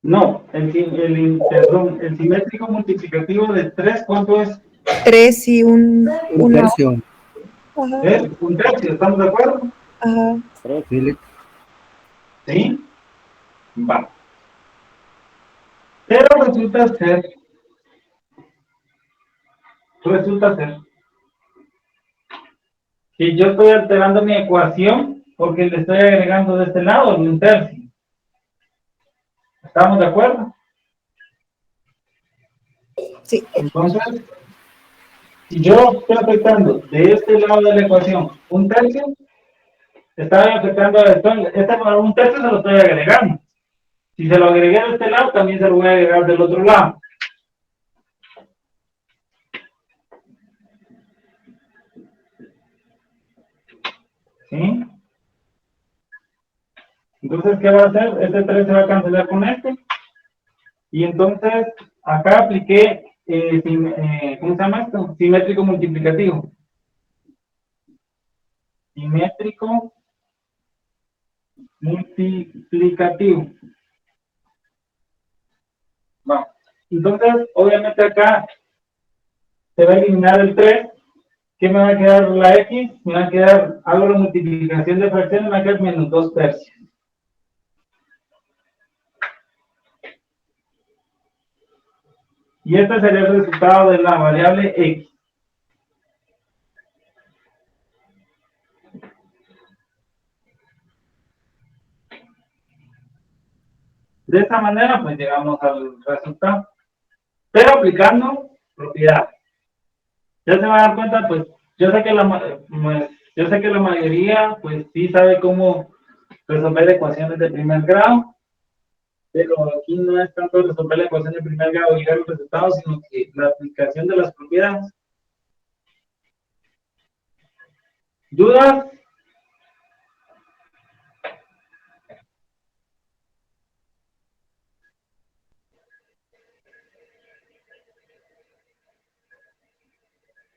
No, perdón, el simétrico multiplicativo de 3, ¿cuánto es? 3 y un tercio. Es un tercio, ¿estamos de acuerdo? Ajá. Sí, ¿Sí? Va. Pero resulta ser que yo estoy alterando mi ecuación porque le estoy agregando de este lado un tercio. ¿Estamos de acuerdo? Sí. Entonces, si yo estoy afectando de este lado de la ecuación un tercio, estoy afectando un tercio se lo estoy agregando. Si se lo agregué de este lado, también se lo voy a agregar del otro lado. ¿Sí? Entonces, ¿qué va a hacer? Este 3 se va a cancelar con este. Y entonces, acá apliqué, ¿cómo se llama esto? Simétrico multiplicativo. Simétrico multiplicativo. Vamos. Entonces, obviamente acá se va a eliminar el 3. ¿Qué me va a quedar la X? Me va a quedar, hago la multiplicación de fracciones, me va a quedar menos 2 tercios. Y este sería el resultado de la variable X. De esta manera, pues llegamos al resultado. Pero aplicando propiedades. Ya se van a dar cuenta, pues, yo sé que la mayoría, pues, sí sabe cómo resolver ecuaciones de primer grado. Pero aquí no es tanto resolver la ecuación de primer grado y llegar al resultado, sino que la aplicación de las propiedades. ¿Dudas?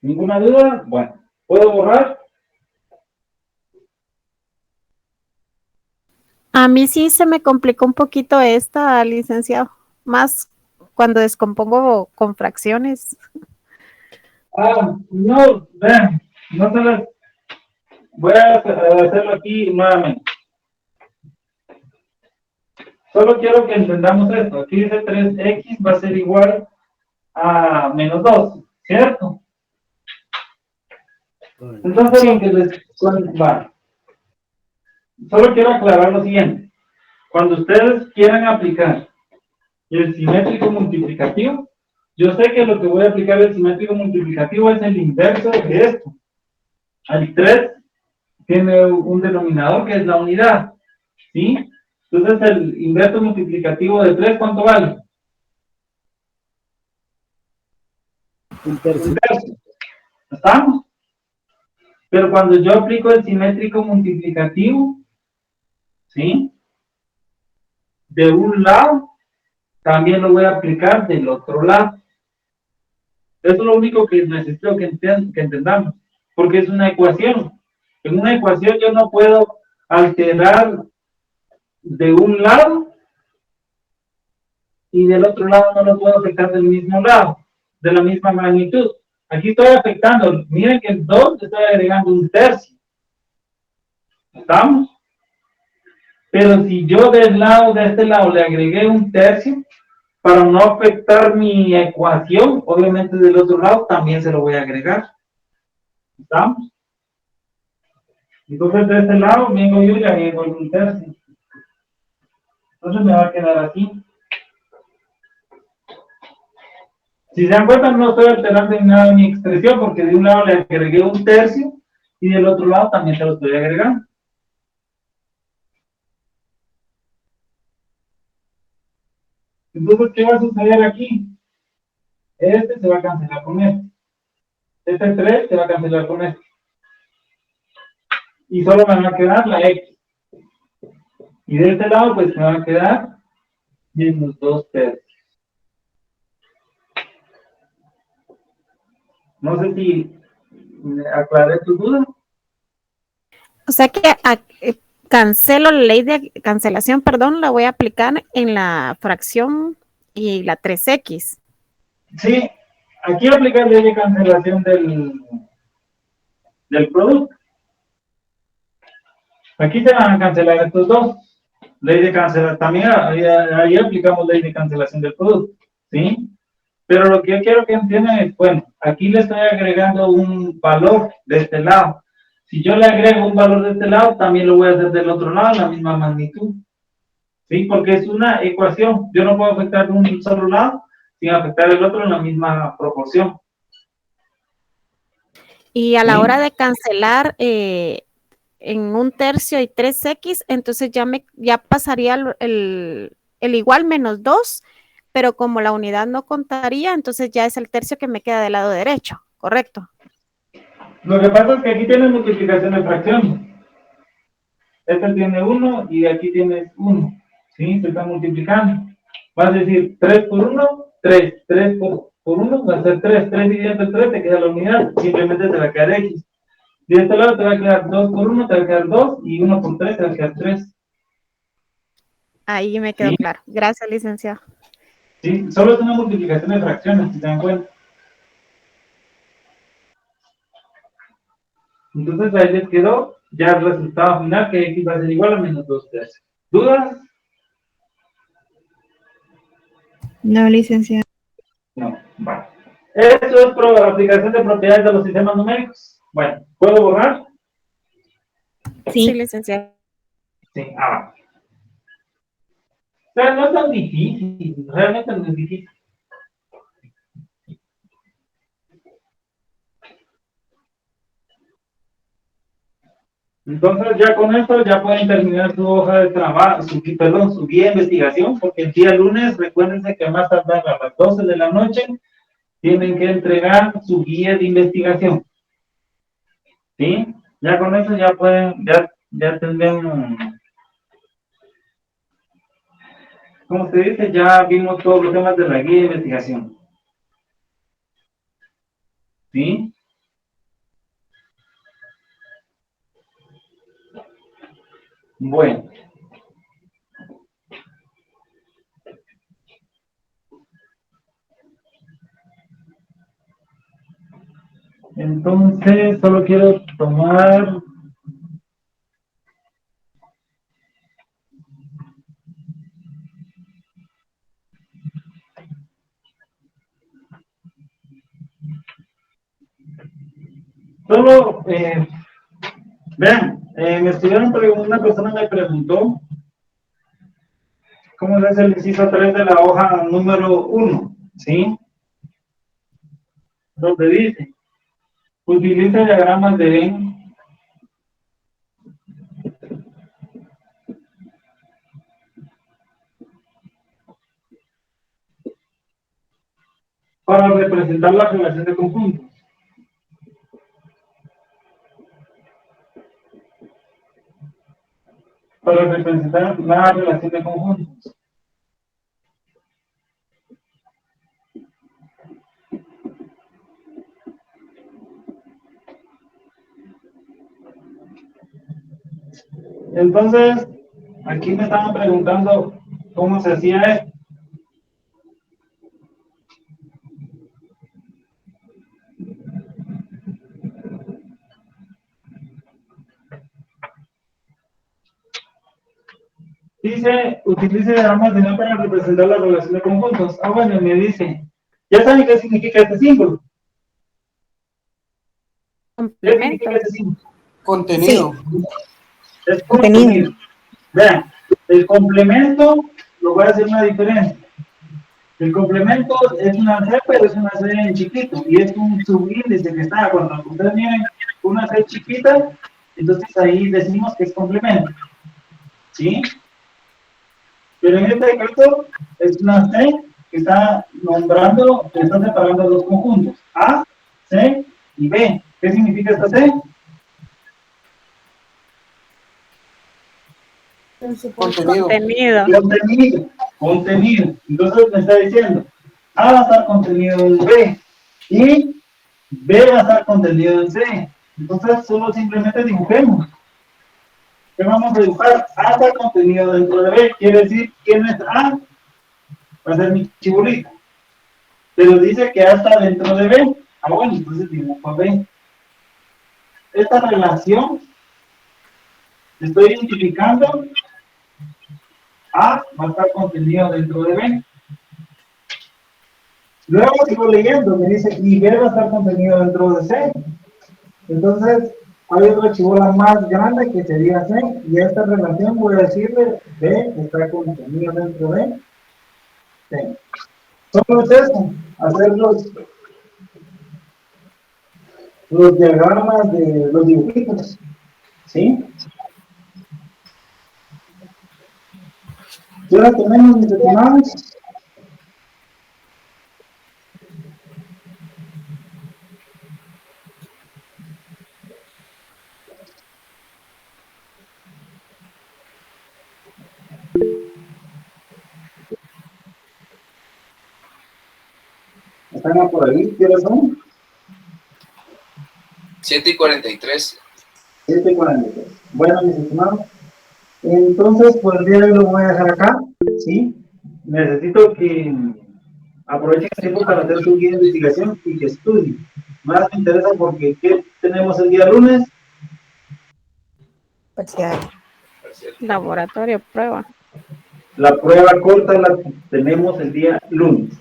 ¿Ninguna duda? Bueno, ¿puedo borrar? A mí sí se me complicó un poquito esta, licenciado, más cuando descompongo con fracciones. No, vean, no se las... Voy a hacerlo aquí nuevamente. Solo quiero que entendamos esto. Aquí dice 3x va a ser igual a menos 2, ¿cierto? Entonces, lo que les... Va. Solo quiero aclarar lo siguiente. Cuando ustedes quieran aplicar el simétrico multiplicativo, yo sé que lo que voy a aplicar el simétrico multiplicativo es el inverso de esto. El 3 tiene un denominador que es la unidad, ¿sí? Entonces, el inverso multiplicativo de 3, ¿cuánto vale? Un tercio. ¿Estamos? Pero cuando yo aplico el simétrico multiplicativo, ¿sí? De un lado, también lo voy a aplicar del otro lado. Eso es lo único que necesito que entendamos, porque es una ecuación. En una ecuación yo no puedo alterar de un lado y del otro lado no lo puedo afectar del mismo lado, de la misma magnitud. Aquí estoy afectando, miren que el 2 estoy agregando un tercio. ¿Estamos? Pero si yo de este lado le agregué un tercio, para no afectar mi ecuación, obviamente del otro lado también se lo voy a agregar. ¿Estamos? Entonces de este lado vengo yo y le agrego un tercio. Entonces me va a quedar así. Si se dan cuenta, no estoy alterando en nada mi expresión, porque de un lado le agregué un tercio y del otro lado también se lo estoy agregando. Entonces, ¿qué va a suceder aquí? Este se va a cancelar con este. Este 3 se va a cancelar con este. Y solo me va a quedar la X. Y de este lado, pues me va a quedar menos 2 tercios. No sé si aclaré tu duda. O sea que cancelo la ley de cancelación, perdón, la voy a aplicar en la fracción y la 3x. Sí, aquí aplica la ley de cancelación del producto. Aquí se van a cancelar estos dos. Ley de cancelación, también ahí aplicamos ley de cancelación del producto, ¿sí? Pero lo que yo quiero que entiendan es, bueno, aquí le estoy agregando un valor de este lado. Si yo le agrego un valor de este lado, también lo voy a hacer del otro lado, en la misma magnitud. ¿Sí? Porque es una ecuación. Yo no puedo afectar un solo lado sin afectar el otro en la misma proporción. Y a la ¿Sí? hora de cancelar en un tercio y 3x, entonces ya pasaría el igual menos 2, pero como la unidad no contaría, entonces ya es el tercio que me queda del lado derecho, ¿correcto? Lo que pasa es que aquí tienes multiplicación de fracciones. Este tiene 1 y aquí tienes 1. ¿Sí? Se está multiplicando. Vas a decir 3 por 1, 3. 3 por 1 va a ser 3. 3 dividido entre 3 te queda la unidad. Simplemente te va a quedar X. De este lado te va a quedar 2 por 1, te va a quedar 2. Y 1 por 3 te va a quedar 3. Ahí me quedó ¿Sí? claro. Gracias, licenciado. ¿Sí? Solo es una multiplicación de fracciones, si se dan cuenta. Entonces ahí les quedó ya el resultado final, que X va a ser igual a menos 2/3. ¿Dudas? No, licenciado. No. Vale. Eso es la aplicación de propiedades de los sistemas numéricos. Bueno, ¿puedo borrar? Sí, Sí. licenciado. Sí. Ah, vale. O sea, no es tan difícil, realmente no es difícil. Entonces ya con esto ya pueden terminar su hoja de trabajo, su guía de investigación, porque el día lunes, recuérdense que más tardar a las 12 de la noche, tienen que entregar su guía de investigación. ¿Sí? Ya con eso ya pueden, ya tendrán, como se dice, ya vimos todos los temas de la guía de investigación. ¿Sí? Bueno. Entonces, solo quiero tomar... Solo, vean, me estuvieron preguntando, una persona me preguntó cómo es el inciso 3 de la hoja número 1, ¿sí? Donde dice, utiliza diagramas de Venn para representar la relación de conjuntos. Para representar la relación de conjuntos. Entonces, aquí me estaban preguntando cómo se hacía esto. Dice, utilice diagramas de Venn para representar la relación de conjuntos. Ah, bueno, me dice, ¿ya saben qué significa este símbolo? ¿Qué significa Complementos. este símbolo? Contenido. Es Contenido. contenido. Vean, el complemento lo voy a hacer una diferencia. El complemento es una C, pero es una C en chiquito y es un subíndice que está. Cuando ustedes miren una C chiquita, entonces ahí decimos que es complemento. ¿Sí? Pero en este caso es una C que está nombrando, que está separando dos conjuntos, A, C y B. ¿Qué significa esta C? Contenido. Contenido. Contenido, contenido. Entonces me está diciendo, A va a estar contenido en B y B va a estar contenido en C. Entonces solo simplemente dibujemos. ¿Qué vamos a dibujar? A está contenido dentro de B. Quiere decir, ¿quién es A? Va a ser mi chibolita. Pero dice que A está dentro de B. Ah, bueno, entonces dibujo a B. Esta relación, estoy identificando, A va a estar contenido dentro de B. Luego sigo leyendo, me dice, y B va a estar contenido dentro de C. Entonces, hay otra chibola más grande que sería C, y esta relación voy a decirle, B está contenido dentro de C. Solo es eso, hacer los diagramas de los dibujitos, ¿sí? Y ahora tenemos, mis estimados, están por ahí, ¿qué hora son? 7:43. 7:43. Bueno, mis estimados, entonces por el día de hoy lo voy a dejar acá, ¿sí? Necesito que aprovechen el tiempo para hacer su guía de investigación y que estudien. Más me interesa porque ¿qué tenemos el día lunes? Laboratorio, prueba. La prueba corta la tenemos el día lunes.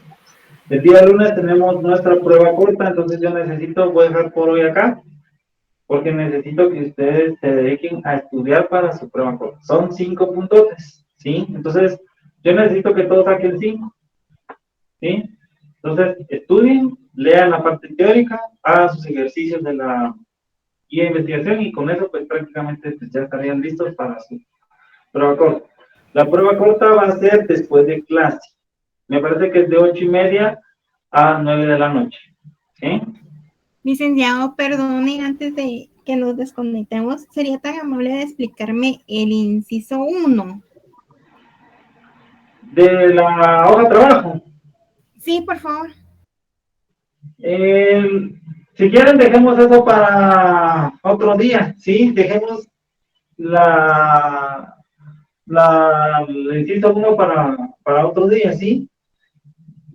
El día lunes tenemos nuestra prueba corta, entonces yo necesito, voy a dejar por hoy acá, porque necesito que ustedes se dediquen a estudiar para su prueba corta. Son 5 puntotes, ¿sí? Entonces, yo necesito que todos saquen 5, ¿sí? Entonces, estudien, lean la parte teórica, hagan sus ejercicios de la guía de investigación y con eso, pues prácticamente pues, ya estarían listos para su prueba corta. La prueba corta va a ser después de clase. Me parece que es de 8:30 a 9 de la noche, ¿sí? Licenciado, perdone, antes de que nos desconectemos, ¿sería tan amable de explicarme el inciso 1? De la hoja de trabajo. Sí, por favor. Si quieren, dejemos eso para otro día, ¿sí? Dejemos el inciso 1 para otro día, ¿sí?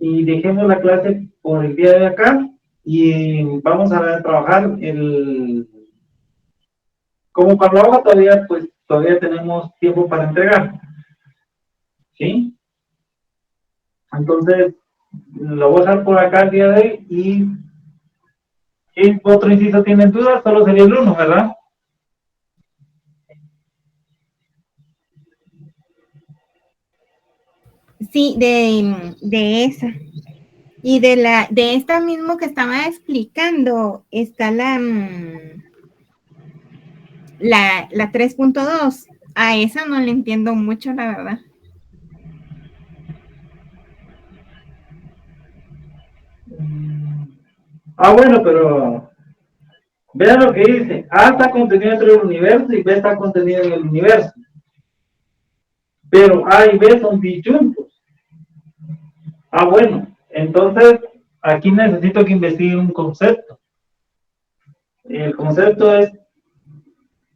Y dejemos la clase por el día de acá y vamos a trabajar como para la hoja todavía, pues todavía tenemos tiempo para entregar, ¿sí? Entonces, lo voy a dejar por acá el día de hoy y ¿qué otro inciso tienen dudas? Solo sería el 1, ¿verdad? Sí, de esa. Y de esta mismo que estaba explicando, está la 3.2. A esa no le entiendo mucho, la verdad. Bueno, pero vean lo que dice. A está contenido dentro del universo y B está contenido en el universo. Pero A y B son disyuntos. Bueno, entonces aquí necesito que investiguen un concepto. El concepto es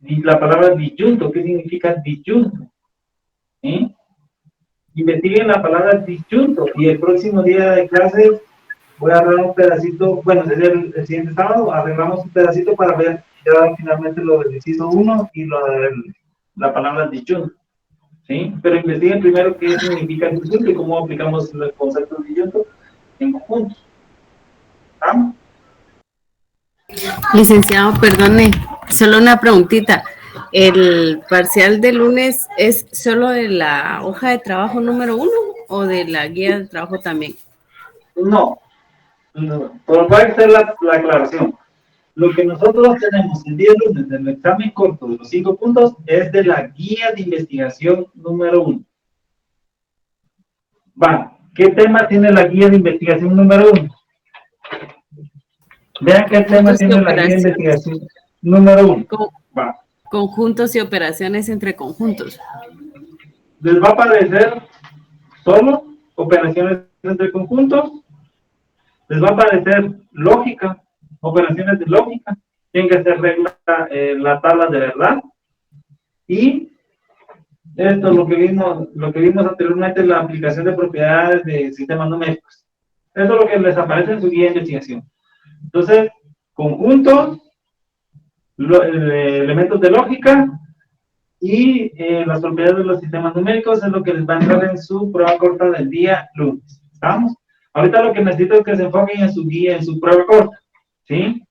la palabra disyunto. ¿Qué significa disyunto? ¿Sí? Investiguen la palabra disyunto y el próximo día de clase voy a arreglar un pedacito, bueno, sería el siguiente sábado, arreglamos un pedacito para ver ya finalmente lo del inciso 1 y lo de la palabra disyunto, ¿sí? Pero investiguen primero qué significa el disyunto y cómo aplicamos el concepto de disyunto en conjunto. ¿Vamos? Licenciado, perdone, solo una preguntita. ¿El parcial de lunes es solo de la hoja de trabajo número 1 o de la guía de trabajo también? No, pero puede ser la aclaración. Lo que nosotros tenemos el día lunes del examen corto de los 5 puntos es de la guía de investigación número 1. ¿Qué tema tiene la guía de investigación número 1? Vean qué tema tiene la guía de investigación número 1. Conjuntos y operaciones entre conjuntos. Les va a aparecer solo operaciones entre conjuntos. Les va a aparecer lógica, operaciones de lógica. Tienen que hacer la tabla de verdad. Y esto es lo que vimos anteriormente, la aplicación de propiedades de sistemas numéricos. Eso es lo que les aparece en su guía de investigación. Entonces, conjuntos, elementos de lógica y las propiedades de los sistemas numéricos es lo que les va a entrar en su prueba corta del día lunes. ¿Estamos? Ahorita lo que necesito es que se enfoquen en su guía, en su prueba corta. ¿Sí?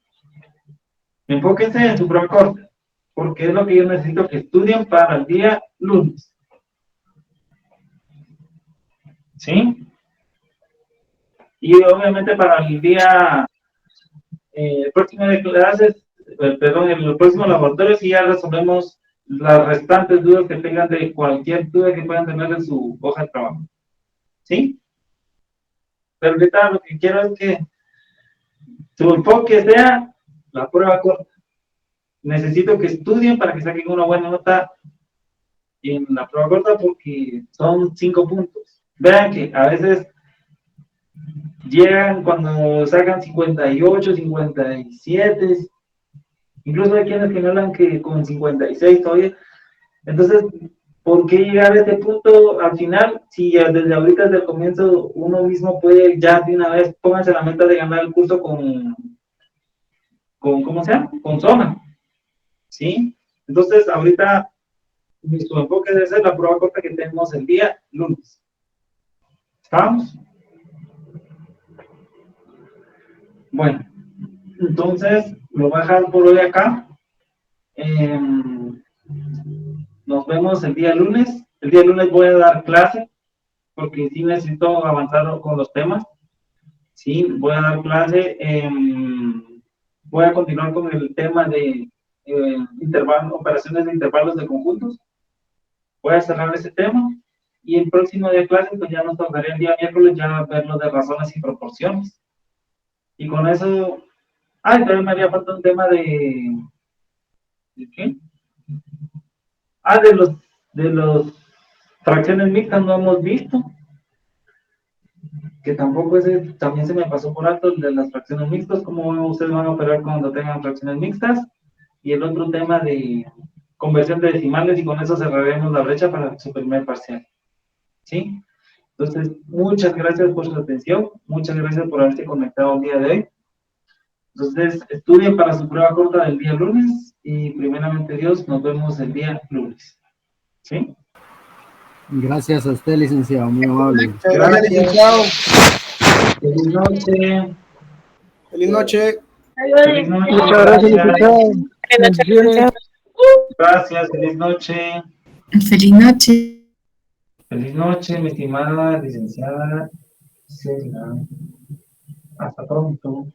Enfóquense en su prueba corta, porque es lo que yo necesito que estudien para el día lunes. ¿Sí? Y obviamente para el día próximo de clases, perdón, en el próximo laboratorio, si ya resolvemos las restantes dudas que tengan de cualquier duda que puedan tener en su hoja de trabajo. ¿Sí? Pero ahorita lo que quiero es que su enfoque sea la prueba corta. Necesito que estudien para que saquen una buena nota en la prueba corta porque son 5 puntos. Vean que a veces llegan cuando sacan 58, 57, incluso hay quienes que no hablan que con 56 todavía. Entonces, ¿por qué llegar a este punto al final? Si desde ahorita, desde el comienzo, uno mismo puede ya de una vez, pónganse la meta de ganar el curso con ¿cómo se llama? Con zona, ¿sí? Entonces, ahorita, nuestro enfoque debe ser la prueba corta que tenemos el día lunes. ¿Estamos? Bueno, entonces, lo voy a dejar por hoy acá. Nos vemos el día lunes. El día lunes voy a dar clase, porque sí necesito avanzar con los temas. Sí, voy a dar clase. Voy a continuar con el tema de operaciones de intervalos de conjuntos. Voy a cerrar ese tema. Y el próximo día de clase, pues ya nos tocaría el día miércoles ya ver lo de razones y proporciones. Y con eso... también me haría falta un tema ¿de qué? De los fracciones mixtas no hemos visto, que tampoco también se me pasó por alto el de las fracciones mixtas, cómo ustedes van a operar cuando tengan fracciones mixtas, y el otro tema de conversión de decimales, y con eso cerraremos la brecha para su primer parcial, ¿sí? Entonces, muchas gracias por su atención, muchas gracias por haberse conectado el día de hoy. Entonces, estudien para su prueba corta del día lunes, y primeramente Dios, nos vemos el día lunes, ¿sí? Gracias a usted, licenciado, muy amable. Gracias, licenciado. Feliz noche. Feliz noche. Feliz noche. Muchas gracias, licenciado. Bendiciones. Gracias, feliz noche. Feliz noche. Feliz noche, mi estimada licenciada Celia. Hasta pronto.